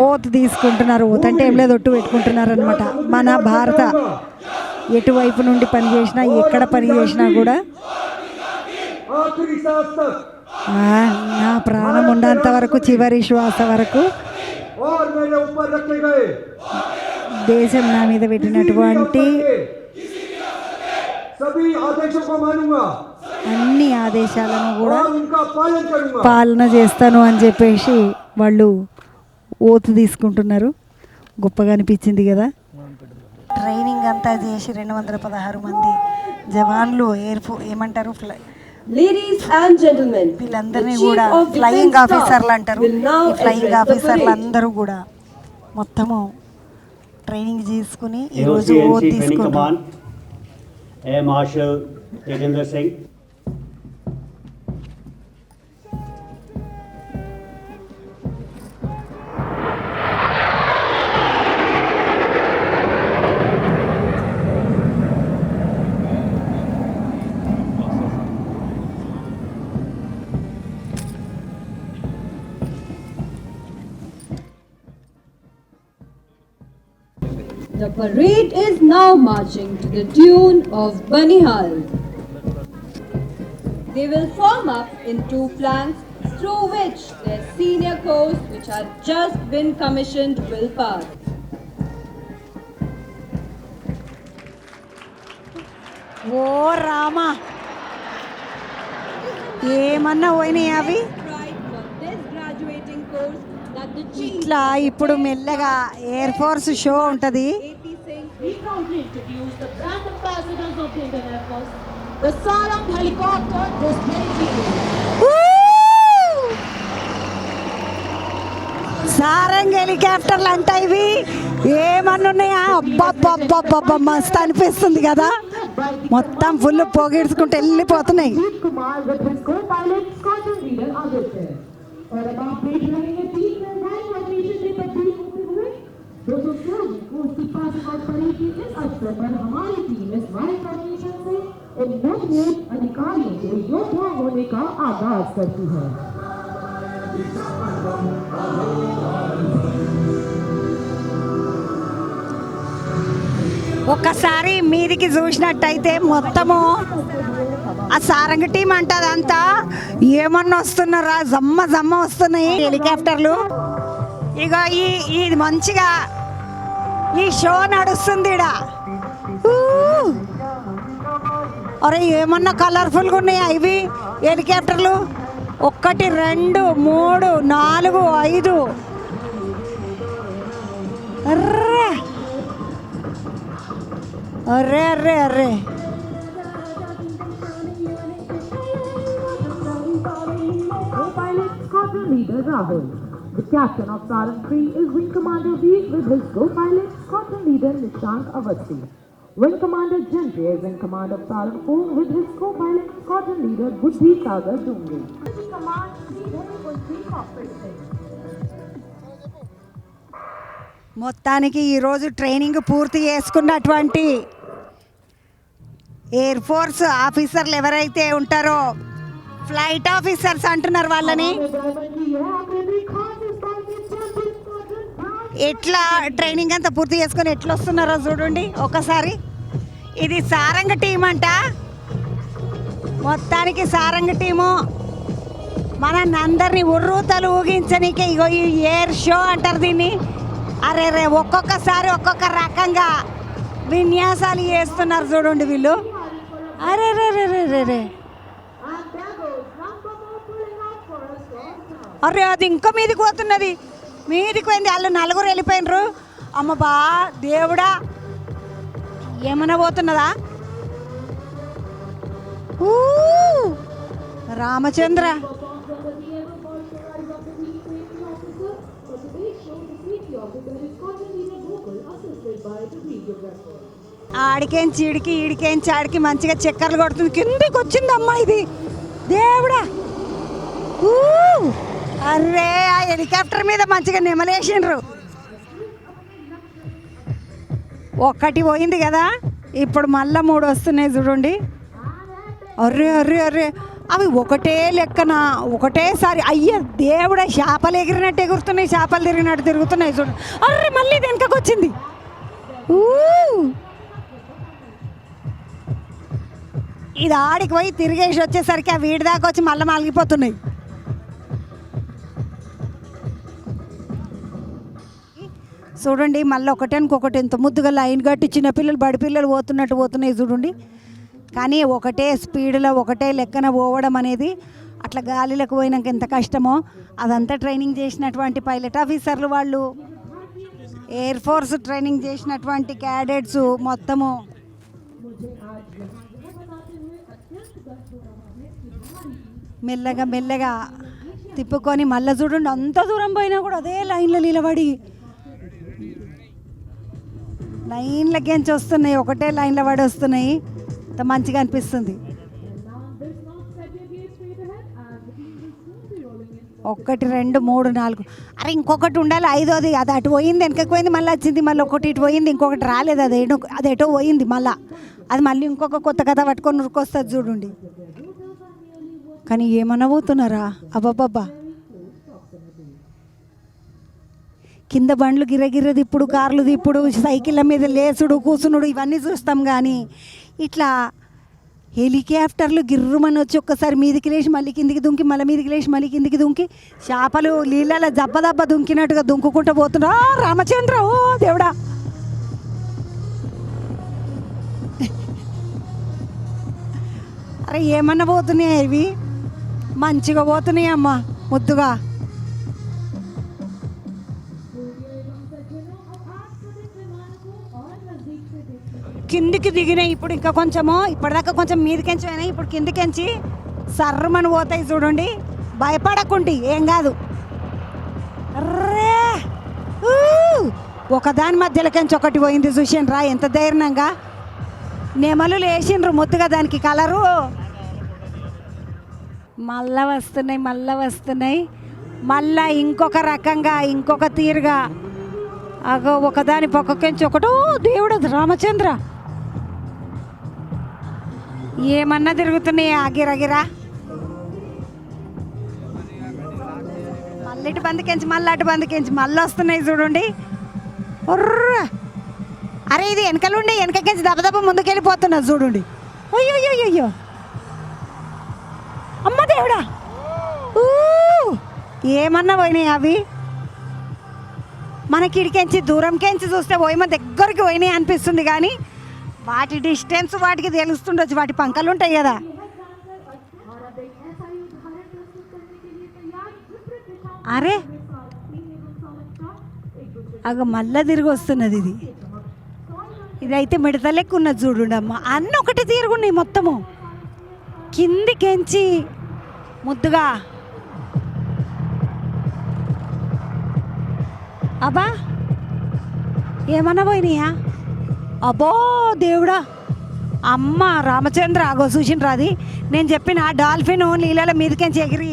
ఓత్ తీసుకుంటున్నారు. ఓత్ అంటే ఏం లేదు, ఒట్టు పెట్టుకుంటున్నారు అనమాట. మన భారత ఎటువైపు నుండి పని చేసినా ఎక్కడ పని చేసినా కూడా నా ప్రాణం ఉన్నంత వరకు చివరి శ్వాస వరకు దేశం నా మీద పెట్టినటువంటి అన్ని ఆదేశాలను కూడా పాలన చేస్తాను అని చెప్పేసి వాళ్ళు ఓతు తీసుకుంటున్నారు. గొప్పగా అనిపించింది కదా. ట్రైనింగ్ అంతా చేసి 216 మంది జవాన్లు ఏమంటారు Ladies and gentlemen, వీళ్ళందరినీ కూడా ఫ్లయింగ్ ఆఫీసర్లు అంటారు. ఈ ఫ్లయింగ్ ఆఫీసర్లు అందరూ కూడా మొత్తము ట్రైనింగ్ తీసుకుని ఈరోజు ఓత్ తీసుకుంటారు. Air Marshal Tejendra Singh. The parade is now marching to the tune of Banihal. They will form up in two flanks through which their senior corps which have just been commissioned will pass. ఓ రామా, ఏమన్నా పోయినాయి అవి. ఇట్లా ఇప్పుడు మెల్లగా air force show ఉంటుంది. సారంగ్ హెలికాప్టర్లు అంట ఇవి. ఏమన్నా ఉన్నాయా? అబ్బా మస్తు అనిపిస్తుంది కదా. మొత్తం ఫుల్ పొగిడ్చుకుంటూ వెళ్ళిపోతున్నాయి. और अब आप देख रहे हैं टीम में वायु ऑपरेशन में तब्दील होते हुए 216 को उसकी पास और परेड के इस अवसर पर हमारी टीम इस वायु ऑपरेशन से इन मजबूत अधिकारियों को योद्धा होने का आगाज करती है. ఒక్కసారి మీదికి చూసినట్టయితే మొత్తము ఆ సారంగ టీం అంటది అంతా ఏమన్నా వస్తున్నారా, జమ్మ వస్తున్నాయి హెలికాప్టర్లు. ఇక ఇది మంచిగా ఈ షో నడుస్తుంది ఈడ. అరే ఏమన్నా కలర్ఫుల్గా ఉన్నాయా ఇవి హెలికాప్టర్లు? 1 2 3 4 5. Array array array array. Co-pilot Squadron Leader Rahul. The captain of Saran 3 is Wing Commander V with his co-pilot Squadron Leader Nishank Avasthi. Wing Commander Gentry is in command of Saran 4 with his co-pilot Squadron Leader Buddhi Sagar Dungri. మొత్తానికి ఈరోజు training పూర్తి చేసుకున్నటువంటి air force ఆఫీసర్లు ఎవరైతే ఉంటారో, flight officers అంటున్నారు వాళ్ళని, ఎట్లా ట్రైనింగ్ అంతా పూర్తి చేసుకొని ఎట్లా వస్తున్నారో చూడండి ఒకసారి. ఇది సారంగ టీం అంట. మొత్తానికి సారంగ టీము మనందరినీ ఉర్రూతలు ఊగించనీకే ఇగో ఈ ఎయిర్ షో అంటారు దీన్ని. అరే రే ఒక్కొక్కసారి ఒక్కొక్క రకంగా విన్యాసాలు చేస్తున్నారు చూడండి వీళ్ళు. అరే రే రే రే రే రే అరే అది ఇంకా మీదికి పోతున్నది. మీదికి పోయింది. వాళ్ళు 4 వెళ్ళిపోయినరు. అమ్మ బా దేవుడా, ఏమన్నా పోతున్నదా? రామచంద్ర ఆడికేంచి ఈడికి, ఈడికేంచి ఆడికి మంచిగా చక్కర్లు కొడుతుంది. కిందకి వచ్చింది అమ్మ ఇది. దేవుడా, అర్రే ఆ హెలికాప్టర్ మీద మంచిగా నెమలేసిండ్రు. 1 పోయింది కదా, ఇప్పుడు మళ్ళా 3 వస్తున్నాయి చూడండి. అర్రే అర్రే అర్రే అవి ఒకటే లెక్కన ఒకటేసారి. అయ్య దేవుడా, చేపలు ఎగిరినట్టు ఎగురుతున్నాయి, చేపలు తిరిగినట్టు తిరుగుతున్నాయి చూడండి. అర్రే మళ్ళీ వెనకకు వచ్చింది. ఇది ఆడికి పోయి తిరిగేసి వచ్చేసరికి ఆ వీడి దాకా వచ్చి మళ్ళీ మలిగిపోతున్నాయి. చూడండి మళ్ళీ ఒకటేనికొకటి ఎంత ముద్దుగా లైన్ కట్టి చిన్నపిల్లలు బడి పిల్లలు పోతున్నట్టు పోతున్నాయి చూడండి. కానీ ఒకటే స్పీడ్లో ఒకటే లెక్కన పోవడం అనేది అట్లా గాలిలోకి పోయినాక ఎంత కష్టమో అదంతా ట్రైనింగ్ చేసినటువంటి పైలట్ ఆఫీసర్లు, వాళ్ళు ఎయిర్ ఫోర్స్ ట్రైనింగ్ చేసినటువంటి క్యాడెట్స్ మొత్తము మెల్లగా మెల్లగా తిప్పుకొని మళ్ళీ చూడండి అంత దూరం పోయినా కూడా అదే లైన్లో నిలబడి లైన్లకేంచి వస్తున్నాయి, ఒకటే లైన్లో పడి వస్తున్నాయి. అంత మంచిగా అనిపిస్తుంది. 1 2 3 4 అరే ఇంకొకటి ఉండాలి, 5వది. అది అటు పోయింది, వెనకకి పోయింది, మళ్ళీ వచ్చింది. మళ్ళీ ఒకటి ఇటు పోయింది, ఇంకొకటి రాలేదు. అది ఎటో పోయింది. అది మళ్ళీ ఇంకొక కొత్త కథ పట్టుకొని ఉరికొస్తుంది చూడండి. కానీ ఏమన్నా పోతున్నారా అబ్బాబ్బా. కింద బండ్లు గిరగిర దిప్పుడు, కార్లు దిప్పుడు, సైకిళ్ళ మీద లేసుడు కూసునుడు ఇవన్నీ చూస్తాం. కానీ ఇట్లా హెలికాప్టర్లు గిర్రుమని వచ్చి ఒక్కసారి మీదికి లేచి మళ్ళీ కిందికి దుంకి, మళ్ళీ మీదికి లేచి మళ్ళీ కిందికి దుంకి, చేపలు నీళ్ళలో దబ్బ దుంకినట్టుగా దుంకుకుంటూ పోతున్నా. రామచంద్ర, ఓ దేవుడా, అరే ఏమన్నా పోతున్నాయా ఇవి? మంచిగా పోతున్నాయి అమ్మ ముద్దుగా. కిందికి దిగినాయి. ఇప్పుడు ఇంకా కొంచెము, ఇప్పటిదాకా కొంచెం మీదికెంచి అయినాయి, ఇప్పుడు కిందికెంచి సర్రమని పోతాయి చూడండి. భయపడకుండి, ఏం కాదు. రే ఒకదాని మధ్యలోకించి ఒకటి పోయింది చూసిండ్రా ఎంత ధైర్యంగా. నెమలు లేచిండ్రు ముద్దుగా, దానికి కలరు. మళ్ళా వస్తున్నాయి మళ్ళా ఇంకొక రకంగా, ఇంకొక తీరుగా. అగో ఒకదాని పక్కకించి ఒకటో దేవుడు రామచంద్ర, ఏమన్నా తిరుగుతున్నాయి ఆగిరగిరా. మళ్ళీ ఇటు బందికించి మళ్ళీ అటు బందికించి మళ్ళీ వస్తున్నాయి చూడండి. అరే ఇది వెనకలుండి వెనకకించి దెబ్బ ముందుకెళ్ళిపోతున్నా చూడండి. అయ్యో అమ్మ దేవుడా, ఏమన్నా పోయినాయి అవి. మనకి ఇడికెంచి దూరంకెంచి చూస్తే పోయి మన దగ్గరికి పోయినాయి అనిపిస్తుంది. కానీ వాటి డిస్టెన్స్ వాటికి తెలుస్తుండొచ్చు, వాటి పంకలు ఉంటాయి కదా. అరే అగ మళ్ళా తిరిగి వస్తున్నది ఇది. ఇదైతే మిడత లెక్క ఉన్నది చూడుండమ్మ. అన్నీ ఒకటి తిరుగున్నాయి మొత్తము కిందికెంచి ముద్దుగా. అబ్బా ఏమన్నా పోయినాయా? అబ్బో దేవుడా, అమ్మ రామచంద్ర ఆగో చూసిండ్రా అది నేను చెప్పిన డాల్ఫిన్ నీళ్ళ మీదకెంచి ఎగిరి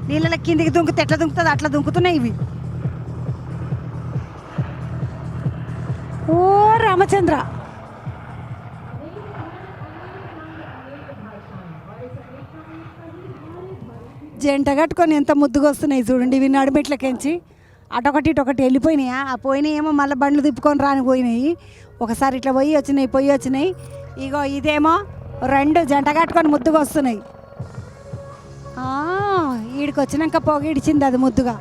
నీళ్ళ కిందికి దుంకుతే ఎట్లా దుంకుతుంది అట్లా దుంకుతున్నాయి ఇవి. ఓ రామచంద్ర, జంట కట్టుకొని ఎంత ముద్దుగా వస్తున్నాయి చూడండి ఇవి నడుమెట్లకెంచి. అటొకటి ఇటొకటి వెళ్ళిపోయినాయా? ఆ పోయినాయి ఏమో మళ్ళీ బండ్లు తిప్పుకొని రాని పోయినాయి. ఒకసారి ఇట్లా పోయి వచ్చినాయి. ఇగో ఇదేమో రెండు జంట కట్టుకొని ముద్దుగా వస్తున్నాయి. ఈడికి వచ్చినాక పొగిడిచింది అది ముద్దుగా.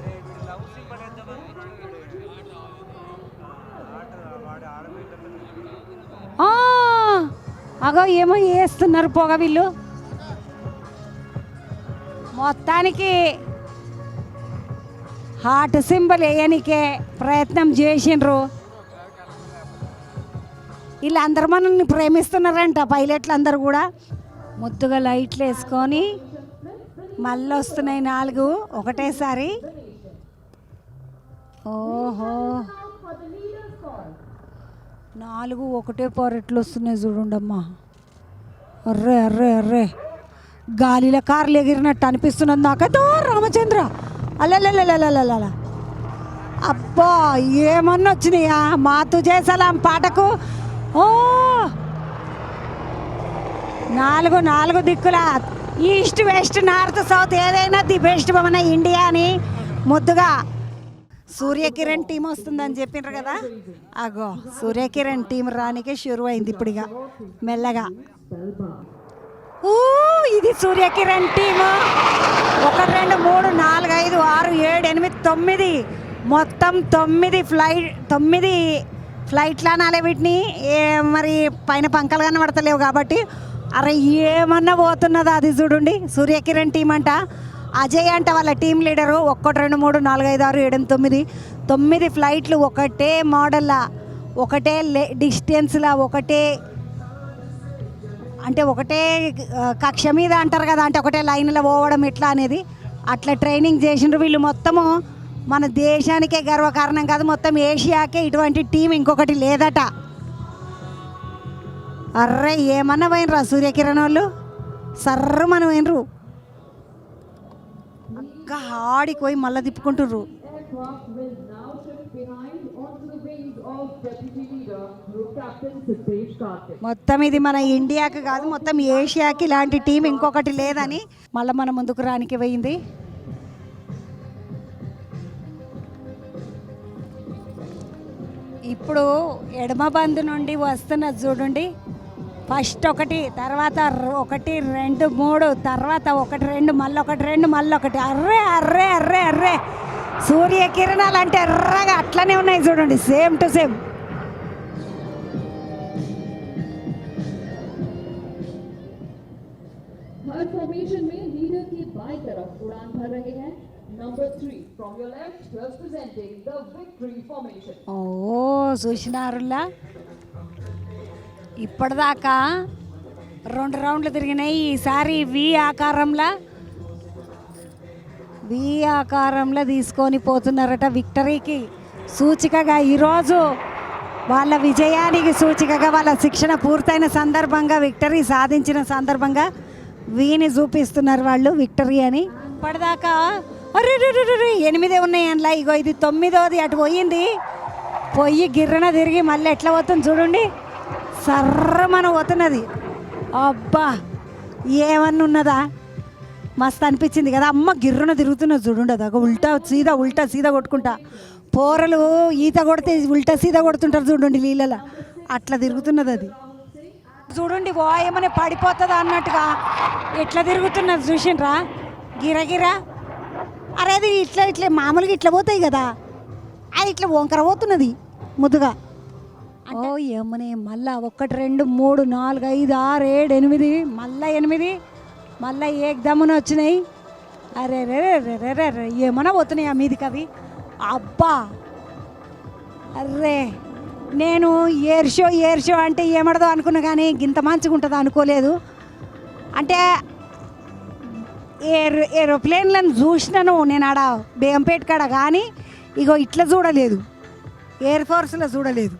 అగో ఏమో వేస్తున్నారు పొగ వీళ్ళు. మొత్తానికి హార్ట్ సింబల్ వేయనికే ప్రయత్నం చేసిండ్రు. వీళ్ళందరూ మనల్ని ప్రేమిస్తున్నారంట పైలట్లు అందరు కూడా. ముద్దుగా లైట్లు వేసుకొని మళ్ళీ వస్తున్నాయి 4 ఒకటేసారి. ఓహో 4 ఒకటే పొరట్లు వస్తున్నాయి చూడండమ్మా. అర్రే అర్రే అర్రే గాలిలో కార్లు ఎగిరినట్టు అనిపిస్తున్నది నాకైతే. రామచంద్ర అల్లెల్లెల్లెల్లెల్ల అబ్బా ఏమన్నా వచ్చినాయా? మా తుజే సలాం పాటకు. ఓ 4 దిక్కుల ఈస్ట్ వెస్ట్ నార్త్ సౌత్ ఏదైనా ది బెస్ట్ మన ఇండియా అని ముద్దుగా. సూర్యకిరణ్ టీం వస్తుందని చెప్పిండ్రు కదా, అగో సూర్యకిరణ్ టీం రానికే షురు అయింది ఇప్పుడు ఇక మెల్లగా. ఇది సూర్యకిరణ్ టీము. 1 2 3 4 5 6 7 8 9 మొత్తం 9 ఫ్లైట్లు అనాలే వీటిని. మరి పైన పంకలు కనబడతలేవు కాబట్టి అరే ఏమన్నా పోతున్నదా అది చూడండి. సూర్యకిరణ్ టీం అంట. అజయ్ అంట వాళ్ళ టీం లీడరు. 1 2 3 4 5 6 7 8 9 ఫ్లైట్లు ఒకటే మోడల్లా, ఒకటే డిస్టెన్స్లా, ఒకటే అంటే ఒకటే కక్ష మీద అంటారు కదా, అంటే ఒకటే లైన్లో పోవడం ఎట్లా అనేది అట్లా ట్రైనింగ్ చేసిండ్రు వీళ్ళు. మొత్తము మన దేశానికే గర్వకారణం కాదు, మొత్తం ఏషియాకే ఇటువంటి టీం ఇంకొకటి లేదట. అర్రే ఏమన్నా పోయినరా సూర్యకిరణ్ వాళ్ళు, సర్రు మనం పోయినరు. అక్క ఆడికి పోయి మళ్ళీ తిప్పుకుంటుర్రు. మొత్తం ఇది మన ఇండియాకి కాదు, మొత్తం ఏషియాకి ఇలాంటి టీం ఇంకొకటి లేదని మళ్ళీ మన ముందుకు రానికి పోయింది. ఇప్పుడు ఎడమ బంధు నుండి వస్తున్నది చూడండి. ఫస్ట్ 1, తర్వాత 1 2 3, తర్వాత 1 2 మళ్ళీ 1 2 మళ్ళీ 1. అర్రే అర్రే అర్రే అర్రే సూర్యకిరణాలు అంటే ఎర్రగా అట్లనే ఉన్నాయి చూడండి, సేమ్ టు సేమ్. फॉर्मेशन में लीडर की बाईं तरफ उड़ान भर रहे हैं number 3 from your left representing the victory formation. ఓ చూసినారులా ఇప్పటిదాకా 2 రౌండ్లు తిరిగినాయి. ఈసారి వి ఆకారంలో తీసుకొని పోతున్నారట విక్టరీకి సూచికగా. ఈరోజు వాళ్ళ విజయానికి సూచికగా వాళ్ళ శిక్షణ పూర్తయిన సందర్భంగా, విక్టరీ సాధించిన సందర్భంగా వీని చూపిస్తున్నారు వాళ్ళు విక్టరీ అని. ఇప్పటిదాకా 8 ఉన్నాయి అందులో. ఇగో ఇది 9వది అటు పోయి గిర్రన తిరిగి మళ్ళీ ఎట్లా పోతుంది చూడండి, సర్రమన పోతున్నది. అబ్బా ఏమన్నా ఉన్నదా, మస్తు అనిపించింది కదా. అమ్మ గిర్రన తిరుగుతున్నది చూడండి, అది ఉల్టా సీదా కొట్టుకుంటా. పోరలు ఈత కొడితే ఉల్టా సీదా కొడుతుంటారు చూడండి నీళ్ళలో, అట్లా తిరుగుతున్నది అది చూడండి. ఏమన్నా పడిపోతుందా అన్నట్టుగా ఎట్లా తిరుగుతున్నది చూసిండ్రా, గిరగిరా. అరే అది ఇట్లా మామూలుగా ఇట్లా పోతాయి కదా, అది ఇట్లా వంకర పోతున్నది ముద్దుగా. ఓ ఏమనే మళ్ళా 1 2 3 4 5 6 7 8 మళ్ళా 8 మళ్ళీ ఏకదమ్మున వచ్చినాయి. అరే రే రే రే రే రే ఏమన్నా పోతున్నాయా మీదికి అవి? అబ్బా అర్రే నేను ఎయిర్ షో అంటే ఏమడదో అనుకున్నా కానీ ఇంత మంచిగా ఉంటుందో అనుకోలేదు. అంటే ఏరోప్లేన్లను చూసినాను నేను ఆడ బేగంపేట కాడ, కానీ ఇగో ఇట్లా చూడలేదు, ఎయిర్ ఫోర్స్లో చూడలేదు.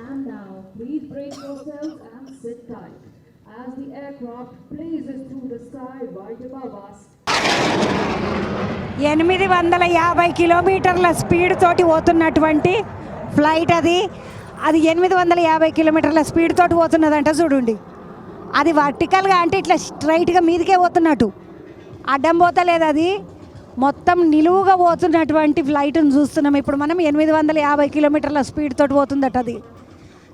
And now, please brace yourselves and sit tight as the aircraft blazes through the sky right above us. 850 కిలోమీటర్ల స్పీడ్ తోటి పోతున్నటువంటి ఫ్లైట్ అది 850 కిలోమీటర్ల స్పీడ్ తోటి పోతున్నదంట. చూడండి, అది వర్టికల్గా అంటే ఇట్లా స్ట్రైట్గా మీదకే పోతున్నట్టు, అడ్డం పోతలేదు, అది మొత్తం నిలువుగా పోతున్నటువంటి ఫ్లైట్ను చూస్తున్నాం ఇప్పుడు మనం. 850 కిలోమీటర్ల స్పీడ్ తోటి పోతుందట అది.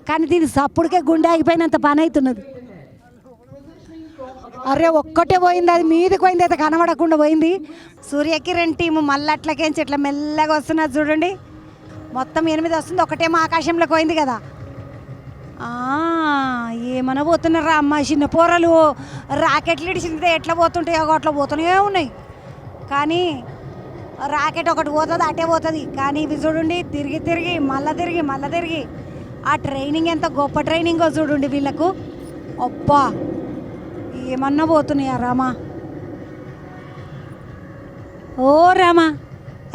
కానీ దీని సప్పుడుకే గుండె ఆగిపోయినంత పని అవుతున్నది. అరే ఒక్కటే పోయింది, అది మీదకి పోయింది, అయితే కనబడకుండా పోయింది. సూర్యకిరణ్ టీము మళ్ళీ అట్లకేంచి ఇట్లా మెల్లగా వస్తున్నది చూడండి. మొత్తం 8 వస్తుంది, ఒకటేమో ఆకాశంలోకి పోయింది కదా. ఏమన్నా పోతున్నారా అమ్మ, చిన్న పోరలు రాకెట్లు ఇడిచిందే ఎట్లా పోతుంటాయో అట్లా పోతూనే ఉన్నాయి. కానీ రాకెట్ ఒకటి పోతుంది అటే పోతుంది, కానీ ఇవి చూడండి తిరిగి తిరిగి మళ్ళీ తిరిగి ఆ ట్రైనింగ్ ఎంత గొప్ప ట్రైనింగో చూడండి వీళ్ళకు. అబ్బా ఏమన్నా పోతున్నాయా రామా, ఓ రామా,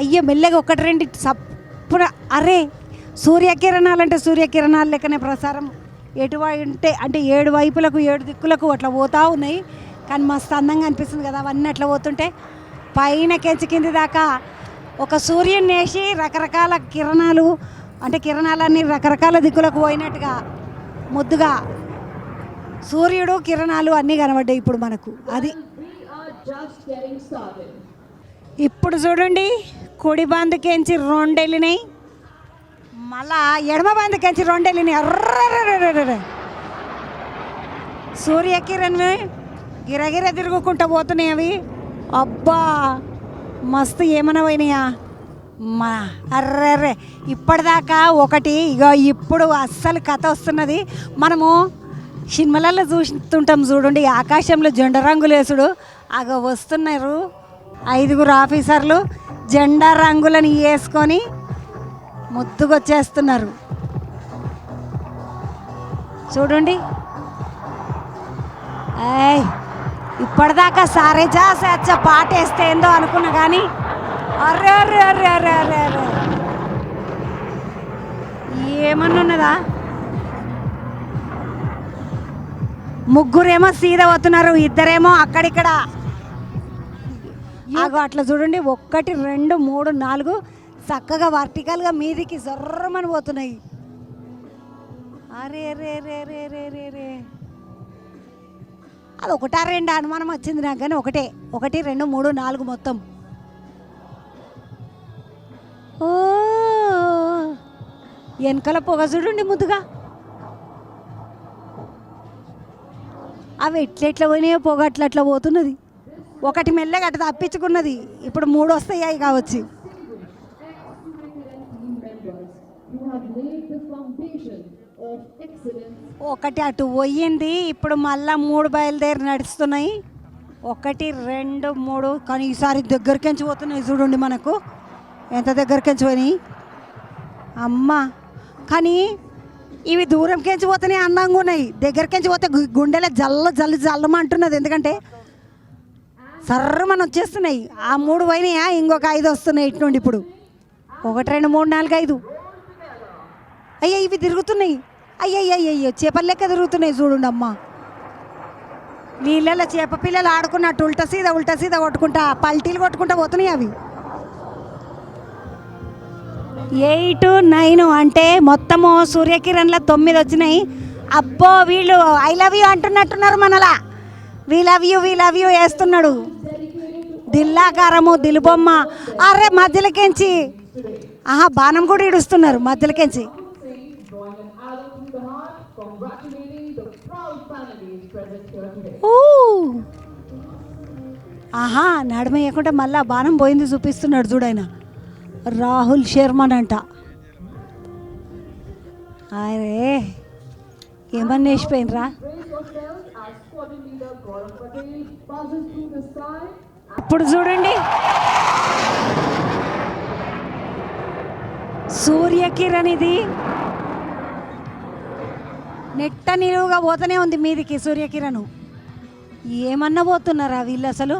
అయ్యో మెల్లగా ఒకటి రెండు సప్పున. అరే సూర్యకిరణాలంటే సూర్యకిరణాలు లెక్కనే ప్రసారం ఎటువైంటే అంటే 7 వైపులకు 7 దిక్కులకు అట్లా పోతూ ఉన్నాయి. కానీ మస్తు అందంగా అనిపిస్తుంది కదా అవన్నీ అట్లా పోతుంటే. పైన కెంచి కింది దాకా ఒక సూర్యుని వేసి రకరకాల కిరణాలు, అంటే కిరణాలన్నీ రకరకాల దిక్కులకు పోయినట్టుగా ముద్దుగా సూర్యుడు కిరణాలు అన్నీ కనబడ్డాయి ఇప్పుడు మనకు. అది ఇప్పుడు చూడండి, కుడి బందుకెంచి 2 వెళ్ళినాయి, మళ్ళా ఎడమ బందుకెంచి 2 వెళ్ళినాయి. అర్ర సూర్యకిరణ్ గిరగిర తిరుగుకుంటూ పోతున్నాయి అవి. అబ్బా మస్తు ఏమన్నా పోయినాయా మా. అర్రర్రే ఇప్పటిదాకా ఒకటి, ఇగో ఇప్పుడు అస్సలు కథ వస్తున్నది. మనము సినిమాలలో చూస్తుంటాం చూడండి, ఆకాశంలో జెండా రంగులు వేసుడు. అగో వస్తున్నారు 5 ఆఫీసర్లు జెండా రంగులను వేసుకొని ముద్దుకొచ్చేస్తున్నారు చూడండి. ఇప్పటిదాకా సారేజా సచ్చ పాట వేస్తే ఏందో అనుకున్నా కానీ array array array array array array ఏమన్నా ఉన్నదా? ముగ్గురేమో సీదా పోతున్నారు, ఇద్దరేమో అక్కడిక్కడ. ఆగో అట్లా చూడండి, 1 2 3 4 చక్కగా వర్టికల్గా మీదికి జర్రమని పోతున్నాయి. అరే రే రే రే రే రే రే అది 1 2 అనుమానం వచ్చింది నాకు, కానీ 1 2 3 4 మొత్తం. ఓ వెనకాల పొగ చూడండి ముద్దుగా. అవి ఎట్లెట్లా పోయినాయో పొగ అట్లా పోతున్నది. ఒకటి మెల్లగా అట్లా తప్పించుకున్నది, ఇప్పుడు 3 వస్తాయి కావచ్చు. ఒకటి అటు పోయింది, ఇప్పుడు మళ్ళా 3 బయలుదేరి నడుస్తున్నాయి. 1 2 3 కానీ ఈసారి దగ్గరికించి పోతున్నాయి చూడండి మనకు. ఎంత దగ్గరికించి పోయినాయి అమ్మ. కానీ ఇవి దూరంకించి పోతేనే అందంగా ఉన్నాయి, దగ్గరికించి పోతే గుండెలో జల్లమంటున్నది. ఎందుకంటే సర్రమని వచ్చేస్తున్నాయి. ఆ 3 పోయినాయా, ఇంకొక 5 వస్తున్నాయి ఇటు నుండి. ఇప్పుడు 1 2 3 4 5. అయ్యో ఇవి తిరుగుతున్నాయి, అయ్యయ్యో చేపలు లెక్క తిరుగుతున్నాయి చూడండి అమ్మ. నీళ్ళలో చేప పిల్లలు ఆడుకున్నట్టు ఉల్టా సీదా కొట్టుకుంటా పల్టీలు కొట్టుకుంటా పోతున్నాయి అవి. 8 9 అంటే మొత్తము సూర్యకిరణ్ల 9 వచ్చినాయి. అబ్బో వీళ్ళు ఐ లవ్ యూ అంటున్నట్టున్నారు మనలా. వీ లవ్ యూ వేస్తున్నాడు దిల్లాకారము దిల్బొమ్మ. అరే మధ్యలోకించి బాణం కూడా ఇడుస్తున్నారు మధ్యలోకించి. నడమేయకుండా మళ్ళీ బాణం పోయింది చూపిస్తున్నాడు చూడైన. రాహుల్ శర్మన్ అంట. అరే ఏమన్నా వేసిపోయినరా. squadron leader Gaurav Patel passes through the sky. ఇప్పుడు చూడండి సూర్యకిరణ్ ఇది నెట్ట నిలువుగా పోతూనే ఉంది మీదికి సూర్యకిరణ్. ఏమన్నా పోతున్నారా వీళ్ళు అసలు.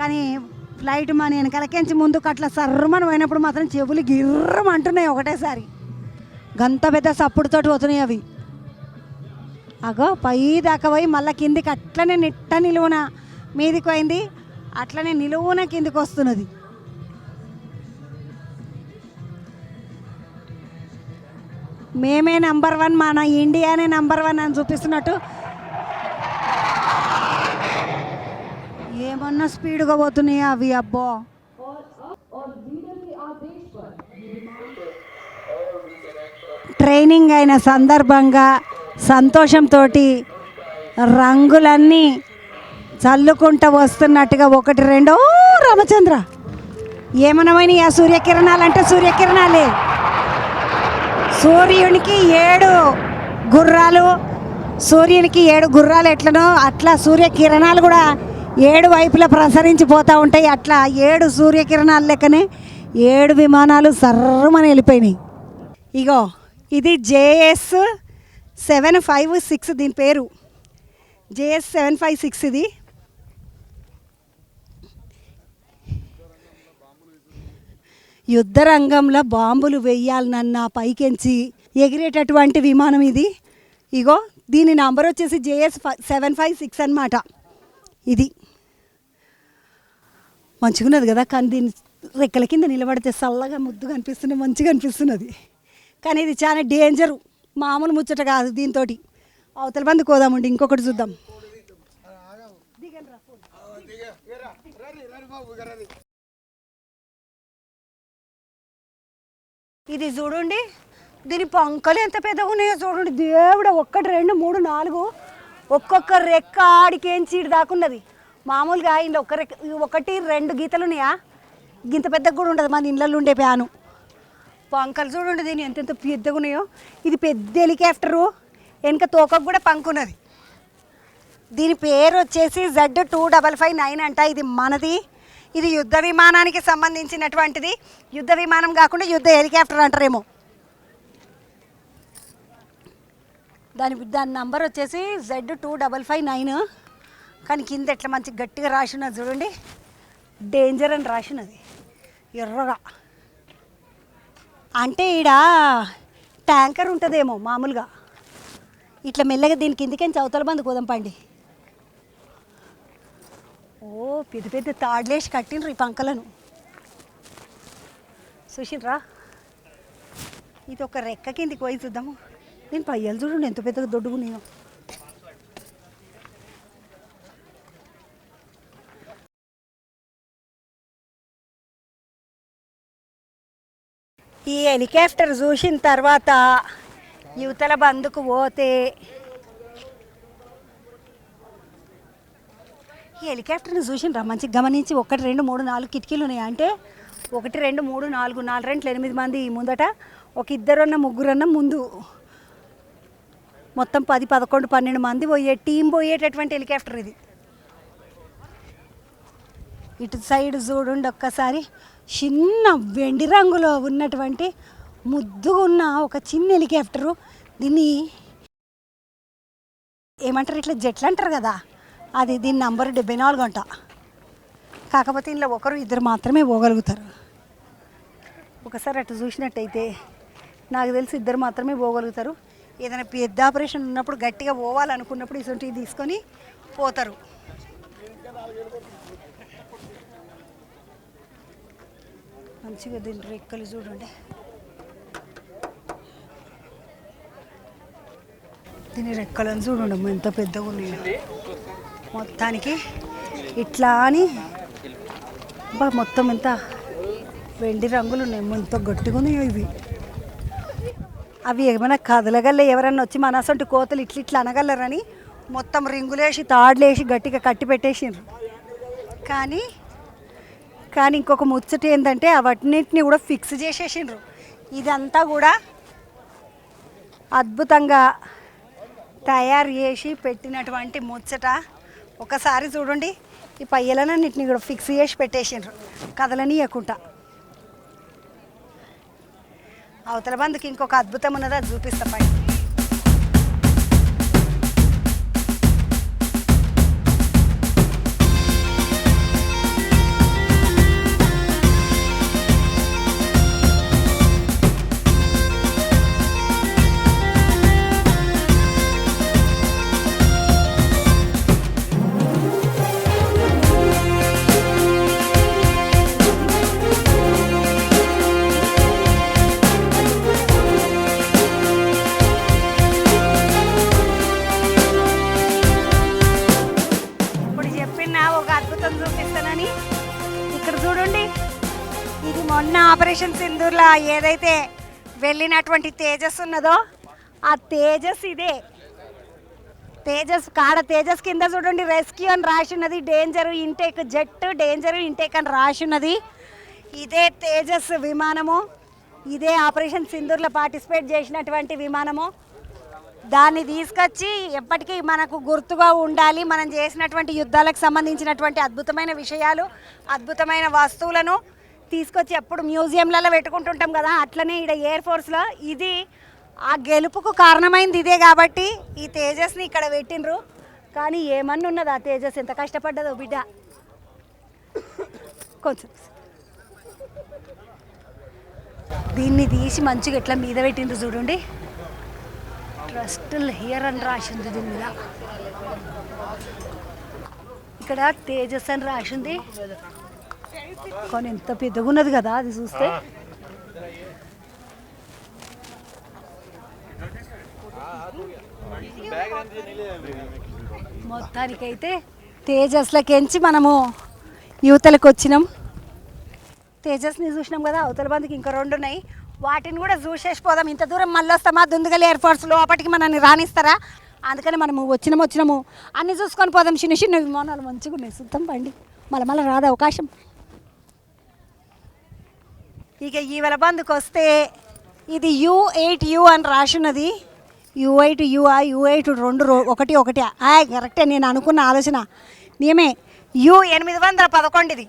కానీ ఫ్లైట్ మన వెనకాలకించి ముందుకు అట్లా సర్రమని పోయినప్పుడు మాత్రం చెవులు గిర్రమంటున్నాయి ఒకటేసారి. గంత పెద్ద సప్పుడుతోటి పోతున్నాయి అవి. అగో పై దాకా పోయి మళ్ళీ కిందికి అట్లనే నెట్ట నిలువున మీదికి పోయింది, అట్లనే నిలువున కిందికి వస్తున్నది. మేమే నంబర్ 1, మన ఇండియానే నంబర్ 1 అని చూపిస్తున్నట్టు. ఏమన్నా స్పీడ్గా పోతున్నాయి అవి. అబ్బో ట్రైనింగ్ అయిన సందర్భంగా సంతోషంతో రంగులన్నీ చల్లుకుంటూ వస్తున్నట్టుగా 1, 2 రామచంద్ర ఏమనమైన ఆ సూర్యకిరణాలు అంటే సూర్యకిరణాలే. సూర్యునికి 7 గుర్రాలు, సూర్యునికి 7 గుర్రాలు ఎట్లనో అట్లా సూర్యకిరణాలు కూడా 7 వైపులా ప్రసరించిపోతూ ఉంటాయి. అట్లా 7 సూర్యకిరణాలు లెక్కనే 7 విమానాలు సర్రమని వెళ్ళిపోయినాయి. ఇగో ఇది JS756 దీని పేరు. JS756 ఇది. యుద్ధ రంగంలో బాంబులు వేయాలనన్న పైకెంచి ఎగిరేటటువంటి విమానం ఇది. ఇగో దీని నంబర్ వచ్చేసి JS756 అన్నమాట. ఇది మంచిగా ఉన్నది కదా, కానీ దీని రెక్కల కింద నిలబడితే చల్లగా ముద్దుగా అనిపిస్తుంది, మంచిగా అనిపిస్తున్నది. కానీ ఇది చాలా డేంజరు, మామూలు ముచ్చట కాదు. దీంతో అవతల బంది కోదామండి. ఇంకొకటి చూద్దాం. ఇది చూడండి, దీని పంకలు ఎంత పెద్దగా ఉన్నాయో చూడండి. దేవుడు 1, 2, 3, 4 ఒక్కొక్క రెక్క ఆడికేంచి ఇటు దాకున్నది. మామూలుగా ఇంట్లో 1, 2 గీతలు ఉన్నాయా, గింత పెద్దగా కూడా ఉండదు మన ఇళ్ళల్లో ఉండే ప్యాను. పంకలు చూడండి దీని ఎంతెంత పెద్దగా ఉన్నాయో. ఇది పెద్ద హెలికాప్టరు, వెనక తోకకు కూడా పంకున్నది. దీని పేరు వచ్చేసి Z2559 అంట. ఇది మనది. ఇది యుద్ధ విమానానికి సంబంధించినటువంటిది. యుద్ధ విమానం కాకుండా యుద్ధ హెలికాప్టర్ అంటారేమో. దాని నంబర్ వచ్చేసి Z2559. కానీ కింద ఎట్లా మంచి గట్టిగా రాసినది చూడండి, డేంజర్ అని రాసినది ఎర్రగా. అంటే ఈడ ట్యాంకర్ ఉంటుందేమో మామూలుగా. ఇట్లా మెల్లగా దీని కిందికేం చవతల బంది కోదాం పండి. ఓ పెద్ద పెద్ద తాడులేసి కట్టిండ్రు ఈ పంకలను చూసిండ్రా. ఇది ఒక రెక్క కిందికి పోయి చూద్దాము. నేను పయ్యాలు చూడండి ఎంత పెద్దగా దొడ్డుకున్నాయో. ఈ హెలికాప్టర్ చూసిన తర్వాత యువతల బందుకు పోతే ఈ హెలికాప్టర్ని చూసిండ్రా మంచిగా గమనించి. 1, 2, 3, 4 కిటికీలు ఉన్నాయి. అంటే 1, 2, 3, 4, 4 2 8 మంది ముందట, ఒక 2 3 ముందు. మొత్తం 10, 11, 12 మంది టీం పోయేటటువంటి హెలికాప్టర్ ఇది. ఇటు సైడ్ చూడండి ఒక్కసారి, చిన్న వెండి రంగులో ఉన్నటువంటి ముద్దుగా ఉన్న ఒక చిన్న హెలికాప్టరు. దీన్ని ఏమంటారు, ఇట్లా జెట్లు అంటారు కదా, అది. దీని నంబర్ 74 అంట. కాకపోతే ఇంట్లో 1, 2 మాత్రమే పోగలుగుతారు. ఒకసారి అటు చూసినట్టయితే నాకు తెలిసి 2 మాత్రమే పోగలుగుతారు. ఏదైనా పెద్ద ఆపరేషన్ ఉన్నప్పుడు గట్టిగా పోవాలనుకున్నప్పుడు ఇటువంటివి తీసుకొని పోతారు. మంచిగా దీని రెక్కలు చూడండి. దీని రెక్కలను చూడండి ఎంత పెద్దగా ఉన్నాయో. మొత్తానికి ఇట్లా అని మొత్తం ఎంత వెండి రంగులు ఉన్నాయి, ఎంత గట్టిగా ఉన్నాయో ఇవి. అవి ఏమైనా కదలగలే, ఎవరన్నా వచ్చి మన అసంటి కోతలు ఇట్లా అనగలరని మొత్తం రింగులేసి తాడులేసి గట్టిగా కట్టి పెట్టేసిండ్రు. కానీ ఇంకొక ముచ్చట ఏంటంటే అవన్నింటినీ కూడా ఫిక్స్ చేసేసిండ్రు. ఇదంతా కూడా అద్భుతంగా తయారు చేసి పెట్టినటువంటి ముచ్చట ఒకసారి చూడండి. ఈ పయ్యలన్నింటినీ కూడా ఫిక్స్ చేసి పెట్టేసిండ్రు కదలనీయకుండా. అవతల బందుకి ఇంకొక అద్భుతం ఉన్నది, అది చూపిస్తా పై. చూపిస్తానని ఇక్కడ చూడండి. ఇది మొన్న ఆపరేషన్ సింధూర్లో ఏదైతే వెళ్ళినటువంటి తేజస్ ఉన్నదో ఆ తేజస్ ఇదే. తేజస్ కాడ తేజస్ కింద చూడండి రెస్క్యూ అని రాసి ఉన్నది, danger intake jet danger intake అని రాసి ఉన్నది. ఇదే తేజస్ విమానము, ఇదే ఆపరేషన్ సింధూర్లో పార్టిసిపేట్ చేసినటువంటి విమానము. దాన్ని తీసుకొచ్చి ఎప్పటికీ మనకు గుర్తుగా ఉండాలి, మనం చేసినటువంటి యుద్ధాలకు సంబంధించినటువంటి అద్భుతమైన విషయాలు, అద్భుతమైన వస్తువులను తీసుకొచ్చి ఎప్పుడు మ్యూజియంలలో పెట్టుకుంటుంటాం కదా, అట్లనే ఇక్కడ ఎయిర్ ఫోర్స్లో ఇది ఆ గెలుపుకు కారణమైంది ఇదే. కాబట్టి ఈ తేజస్ని ఇక్కడ పెట్టినరు. కానీ ఏమన్నా ఉన్నది ఆ తేజస్ ఎంత కష్టపడ్డదో బిడ్డ. కొంచెం దీన్ని తీసి మంచిగా ఎట్లా మీద పెట్టిండ్రు చూడండి. ట్రస్ట్ హియర్ అని రాసింది దీని మీద. ఇక్కడ తేజస్ అని రాసింది, కానీ ఎంత పెద్దగా ఉన్నది కదా అది చూస్తే. మొత్తానికైతే తేజస్లకెంచి మనము యువతలకు వచ్చినాం. తేజస్ని చూసినాం కదా, అవతల బందికి ఇంకా 2 ఉన్నాయి, వాటిని కూడా చూసేసిపోదాం. ఇంత దూరం మళ్ళీ వస్తామా, దుందుగల్ ఎయిర్ ఫోర్స్ లోపటికి మనల్ని రానిస్తారా? అందుకని మనము వచ్చినాము అన్నీ చూసుకొని పోదాం. చిన్న చిన్న విమానాలు మంచిగా ఉన్నాయి, చూద్దాం బండి. మళ్ళీ రాదు అవకాశం. ఇక ఈవెల బందుకు వస్తే ఇది U8U అని రాసినది. U8 U8 2 1 కరెక్టే, నేను అనుకున్న ఆలోచన నియమే. U811 ఇది.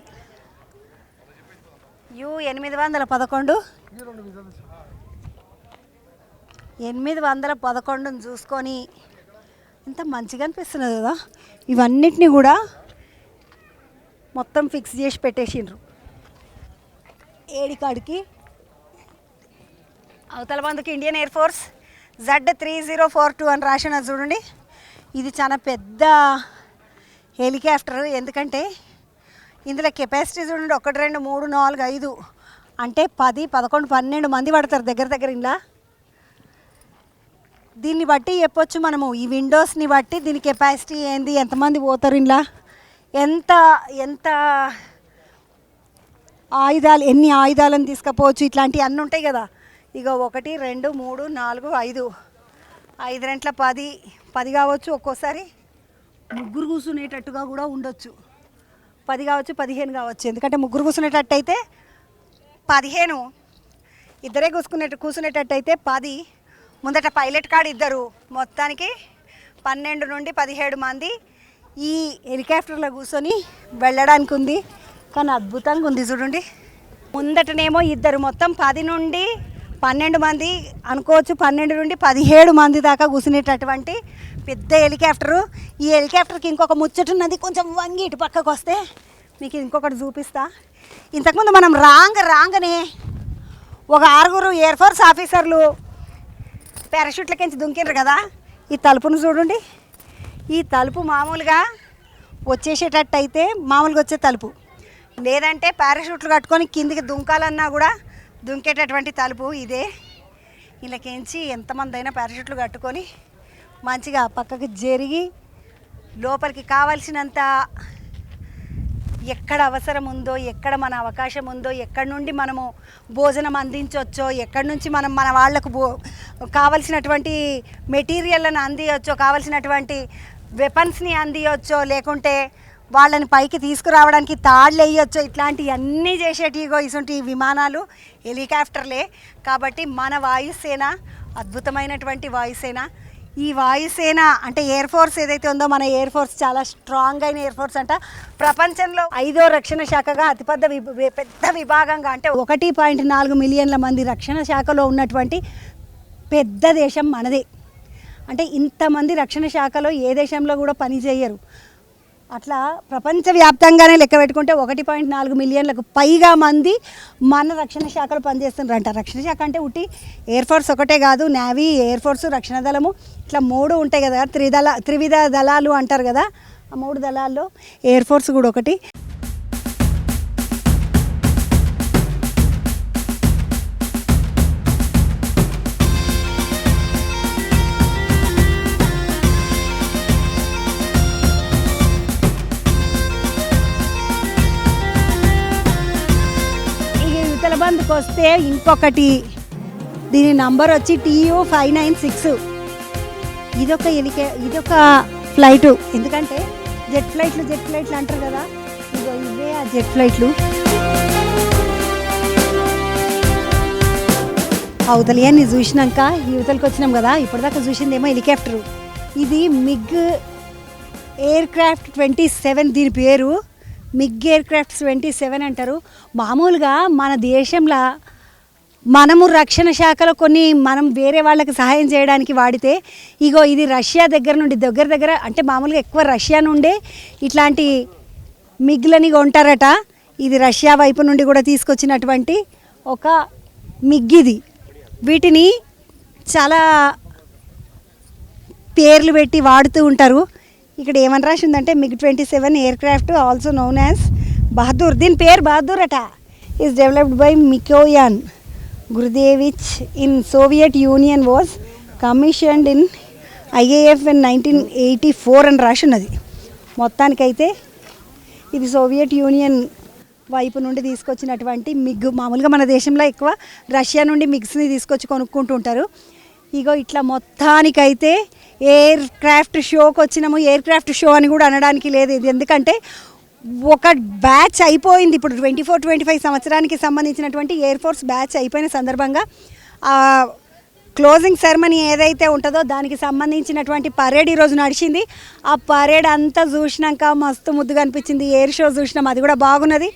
U811 811 చూసుకొని ఇంత మంచిగా అనిపిస్తున్నది కదా. ఇవన్నిటిని కూడా మొత్తం ఫిక్స్ చేసి పెట్టేసిండ్రు ఏడికాడికి. అవతల బందుకి ఇండియన్ ఎయిర్ ఫోర్స్ Z3042 అని రాసిన చూడండి. ఇది చాలా పెద్ద హెలికాప్టర్, ఎందుకంటే ఇందులో కెపాసిటీ చూడండి 1 2 3 4 5 అంటే 10 11 12 మంది పడతారు దగ్గర ఇలా. దీన్ని బట్టి చెప్పొచ్చు మనము, ఈ విండోస్ని బట్టి దీని కెపాసిటీ ఏంది, ఎంతమంది పోతారు ఇలా, ఎంత ఆయుధాలు, ఎన్ని ఆయుధాలను తీసుకుపోవచ్చు, ఇట్లాంటివి అన్నీ ఉంటాయి కదా. ఇక 1 2 3 4 5 5 రెంట్ల 10 కావచ్చు. ఒక్కోసారి 3 కూర్చునేటట్టుగా కూడా ఉండొచ్చు. 10 కావచ్చు, 15 కావచ్చు. ఎందుకంటే 3 కూర్చునేటట్టు అయితే 15, ఇద్దరే కూర్చునేటట్టు అయితే 10. ముందట పైలట్ కాడ 2, మొత్తానికి 12 నుండి 17 మంది ఈ హెలికాప్టర్లో కూర్చొని వెళ్ళడానికి ఉంది. కానీ అద్భుతంగా ఉంది చూడండి. ముందటనేమో 2, మొత్తం 10 నుండి 12 మంది అనుకోవచ్చు, 12 నుండి 17 మంది దాకా కూర్చునేటటువంటి పెద్ద హెలికాప్టరు. ఈ హెలికాప్టర్కి ఇంకొక ముచ్చట ఉన్నది, కొంచెం వంగి ఇటు పక్కకు వస్తే మీకు ఇంకొకటి చూపిస్తా. ఇంతకుముందు మనం రాగానే ఒక 6 ఎయిర్ ఫోర్స్ ఆఫీసర్లు పారాషూట్లకించి దుంకిండ్రు కదా. ఈ తలుపును చూడండి. ఈ తలుపు మామూలుగా వచ్చేసేటట్టు అయితే మామూలుగా వచ్చే తలుపు, లేదంటే పారాషూట్లు కట్టుకొని కిందికి దుంకాలన్నా కూడా దుంకేటటువంటి తలుపు ఇదే. వీళ్ళకించి ఎంతమంది అయినా పారాషూట్లు కట్టుకొని మంచిగా పక్కకి జరిగి లోపలికి కావాల్సినంత ఎక్కడ అవసరం ఉందో, ఎక్కడ మన అవకాశం ఉందో, ఎక్కడి నుండి మనము భోజనం అందించవచ్చో, ఎక్కడి నుంచి మనం మన వాళ్లకు కావలసినటువంటి మెటీరియల్లను అందియవచ్చో, కావలసినటువంటి వెపన్స్ని అందియవచ్చో, లేకుంటే వాళ్ళని పైకి తీసుకురావడానికి తాళ్ళు వేయొచ్చో, ఇట్లాంటివన్నీ చేసేటిగో ఇటువంటి విమానాలు హెలికాప్టర్లే. కాబట్టి మన వాయుసేన అద్భుతమైనటువంటి వాయుసేన. ఈ వాయుసేన అంటే ఎయిర్ ఫోర్స్ ఏదైతే ఉందో మన ఎయిర్ ఫోర్స్ చాలా స్ట్రాంగ్ అయిన ఎయిర్ ఫోర్స్ అంట. ప్రపంచంలో 5వ రక్షణ శాఖగా అతిపెద్ద పెద్ద విభాగంగా అంటే 1.4 మిలియన్ల మంది రక్షణ శాఖలో ఉన్నటువంటి పెద్ద దేశం మనదే. అంటే ఇంతమంది రక్షణ శాఖలో ఏ దేశంలో కూడా పని చేయరు. అట్లా ప్రపంచవ్యాప్తంగానే లెక్క పెట్టుకుంటే 1.4 మిలియన్లకు పైగా మంది మన రక్షణ శాఖలో పనిచేస్తున్నారంట. రక్షణ శాఖ అంటే ఉట్టి ఎయిర్ ఫోర్స్ ఒకటే కాదు, నేవీ, ఎయిర్ ఫోర్సు, రక్షణ దళము ఇట్లా 3 ఉంటాయి కదా, త్రివిధ దళాలు అంటారు కదా. ఆ 3 దళాల్లో ఎయిర్ ఫోర్స్ కూడా ఒకటి. బంద్కి వస్తే ఇంకొకటి, దీని నంబర్ వచ్చి TU596. ఇదొక ఫ్లైటు. ఎందుకంటే జెట్ ఫ్లైట్లు అంటారు కదా, ఇవే ఆ జెట్ ఫ్లైట్లు. అవతలియాన్ని చూసినాక యువతలకు వచ్చినాం కదా, ఇప్పటిదాకా చూసిందేమో హెలికాప్టరు. ఇది మిగ్ ఎయిర్ క్రాఫ్ట్ 27, దీని పేరు మిగ్ ఎయిర్ క్రాఫ్ట్ 27 అంటారు. మామూలుగా మన దేశంలో మనము రక్షణ శాఖలో మనం వేరే వాళ్ళకి సహాయం చేయడానికి వాడితే, ఇగో ఇది రష్యా దగ్గర నుండి దగ్గర అంటే మామూలుగా ఎక్కువ రష్యా నుండే ఇట్లాంటి మిగ్లని కొంటారట. ఇది రష్యా వైపు నుండి కూడా తీసుకొచ్చినటువంటి ఒక మిగ్ ఇది. వీటిని చాలా పేర్లు పెట్టి వాడుతూ ఉంటారు. ఇక్కడ ఏమని రాసి ఉందంటే MiG-27 aircraft also known as Bahadur. దీని పేరు బహదూర్ అట. Is developed by Mikoyan Gurevich in Soviet Union was commissioned in IAF in 1984 అని రాసి ఉన్నది. మొత్తానికైతే ఇది సోవియట్ యూనియన్ వైపు నుండి తీసుకొచ్చినటువంటి మిగ్. మామూలుగా మన దేశంలో ఎక్కువ రష్యా నుండి మిగ్స్ని తీసుకొచ్చి కొనుక్కుంటూ ఉంటారు. ఇగో ఇట్లా మొత్తానికైతే ఎయిర్ క్రాఫ్ట్ షోకి వచ్చినాము. ఎయిర్ క్రాఫ్ట్ షో అని కూడా అనడానికి లేదు ఇది, ఎందుకంటే ఒక బ్యాచ్ అయిపోయింది. ఇప్పుడు 24-25 సంవత్సరానికి సంబంధించినటువంటి ఎయిర్ ఫోర్స్ బ్యాచ్ అయిపోయిన సందర్భంగా క్లోజింగ్ సెరమనీ ఏదైతే ఉంటుందో దానికి సంబంధించినటువంటి పరేడ్ ఈరోజు నడిచింది. ఆ పరేడ్ అంతా చూసినాక మస్తు ముద్దుగా అనిపించింది. ఎయిర్ షో చూసినాం, అది కూడా బాగున్నది.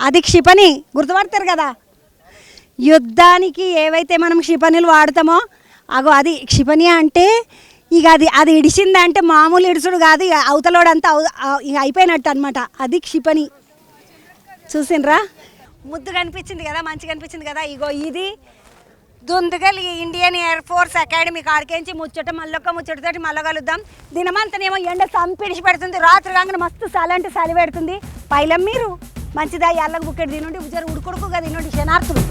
అది క్షిపణి, గుర్తుపడతారు కదా, యుద్ధానికి ఏవైతే మనం క్షిపణులు వాడతామో అది క్షిపణి. అంటే ఇక అది ఇడిచిందంటే మామూలు ఇడుచుడు కాదు, ఇక అవతలోడంతా ఇక అయిపోయినట్టు అనమాట. అది క్షిపణి. చూసిండ్రా, ముద్దుగా అనిపించింది కదా, మంచిగా అనిపించింది కదా. ఇగో ఇది దుందుగల్ ఇండియన్ ఎయిర్ ఫోర్స్ అకాడమీ కాడికేంచి మళ్ళొక్క ముచ్చటతోటి మళ్ళీ కలుద్దాం. దినమంతనేమో ఎండ సంపిడిచి పెడుతుంది, రాత్రి కాగానే మస్తు చలి పెడుతుంది. పైలం మీరు మంచిదా ఎల్లకు బుక్కెట్ తినండి, ఉడుకుడుకుగా తినండి శనార్థులు.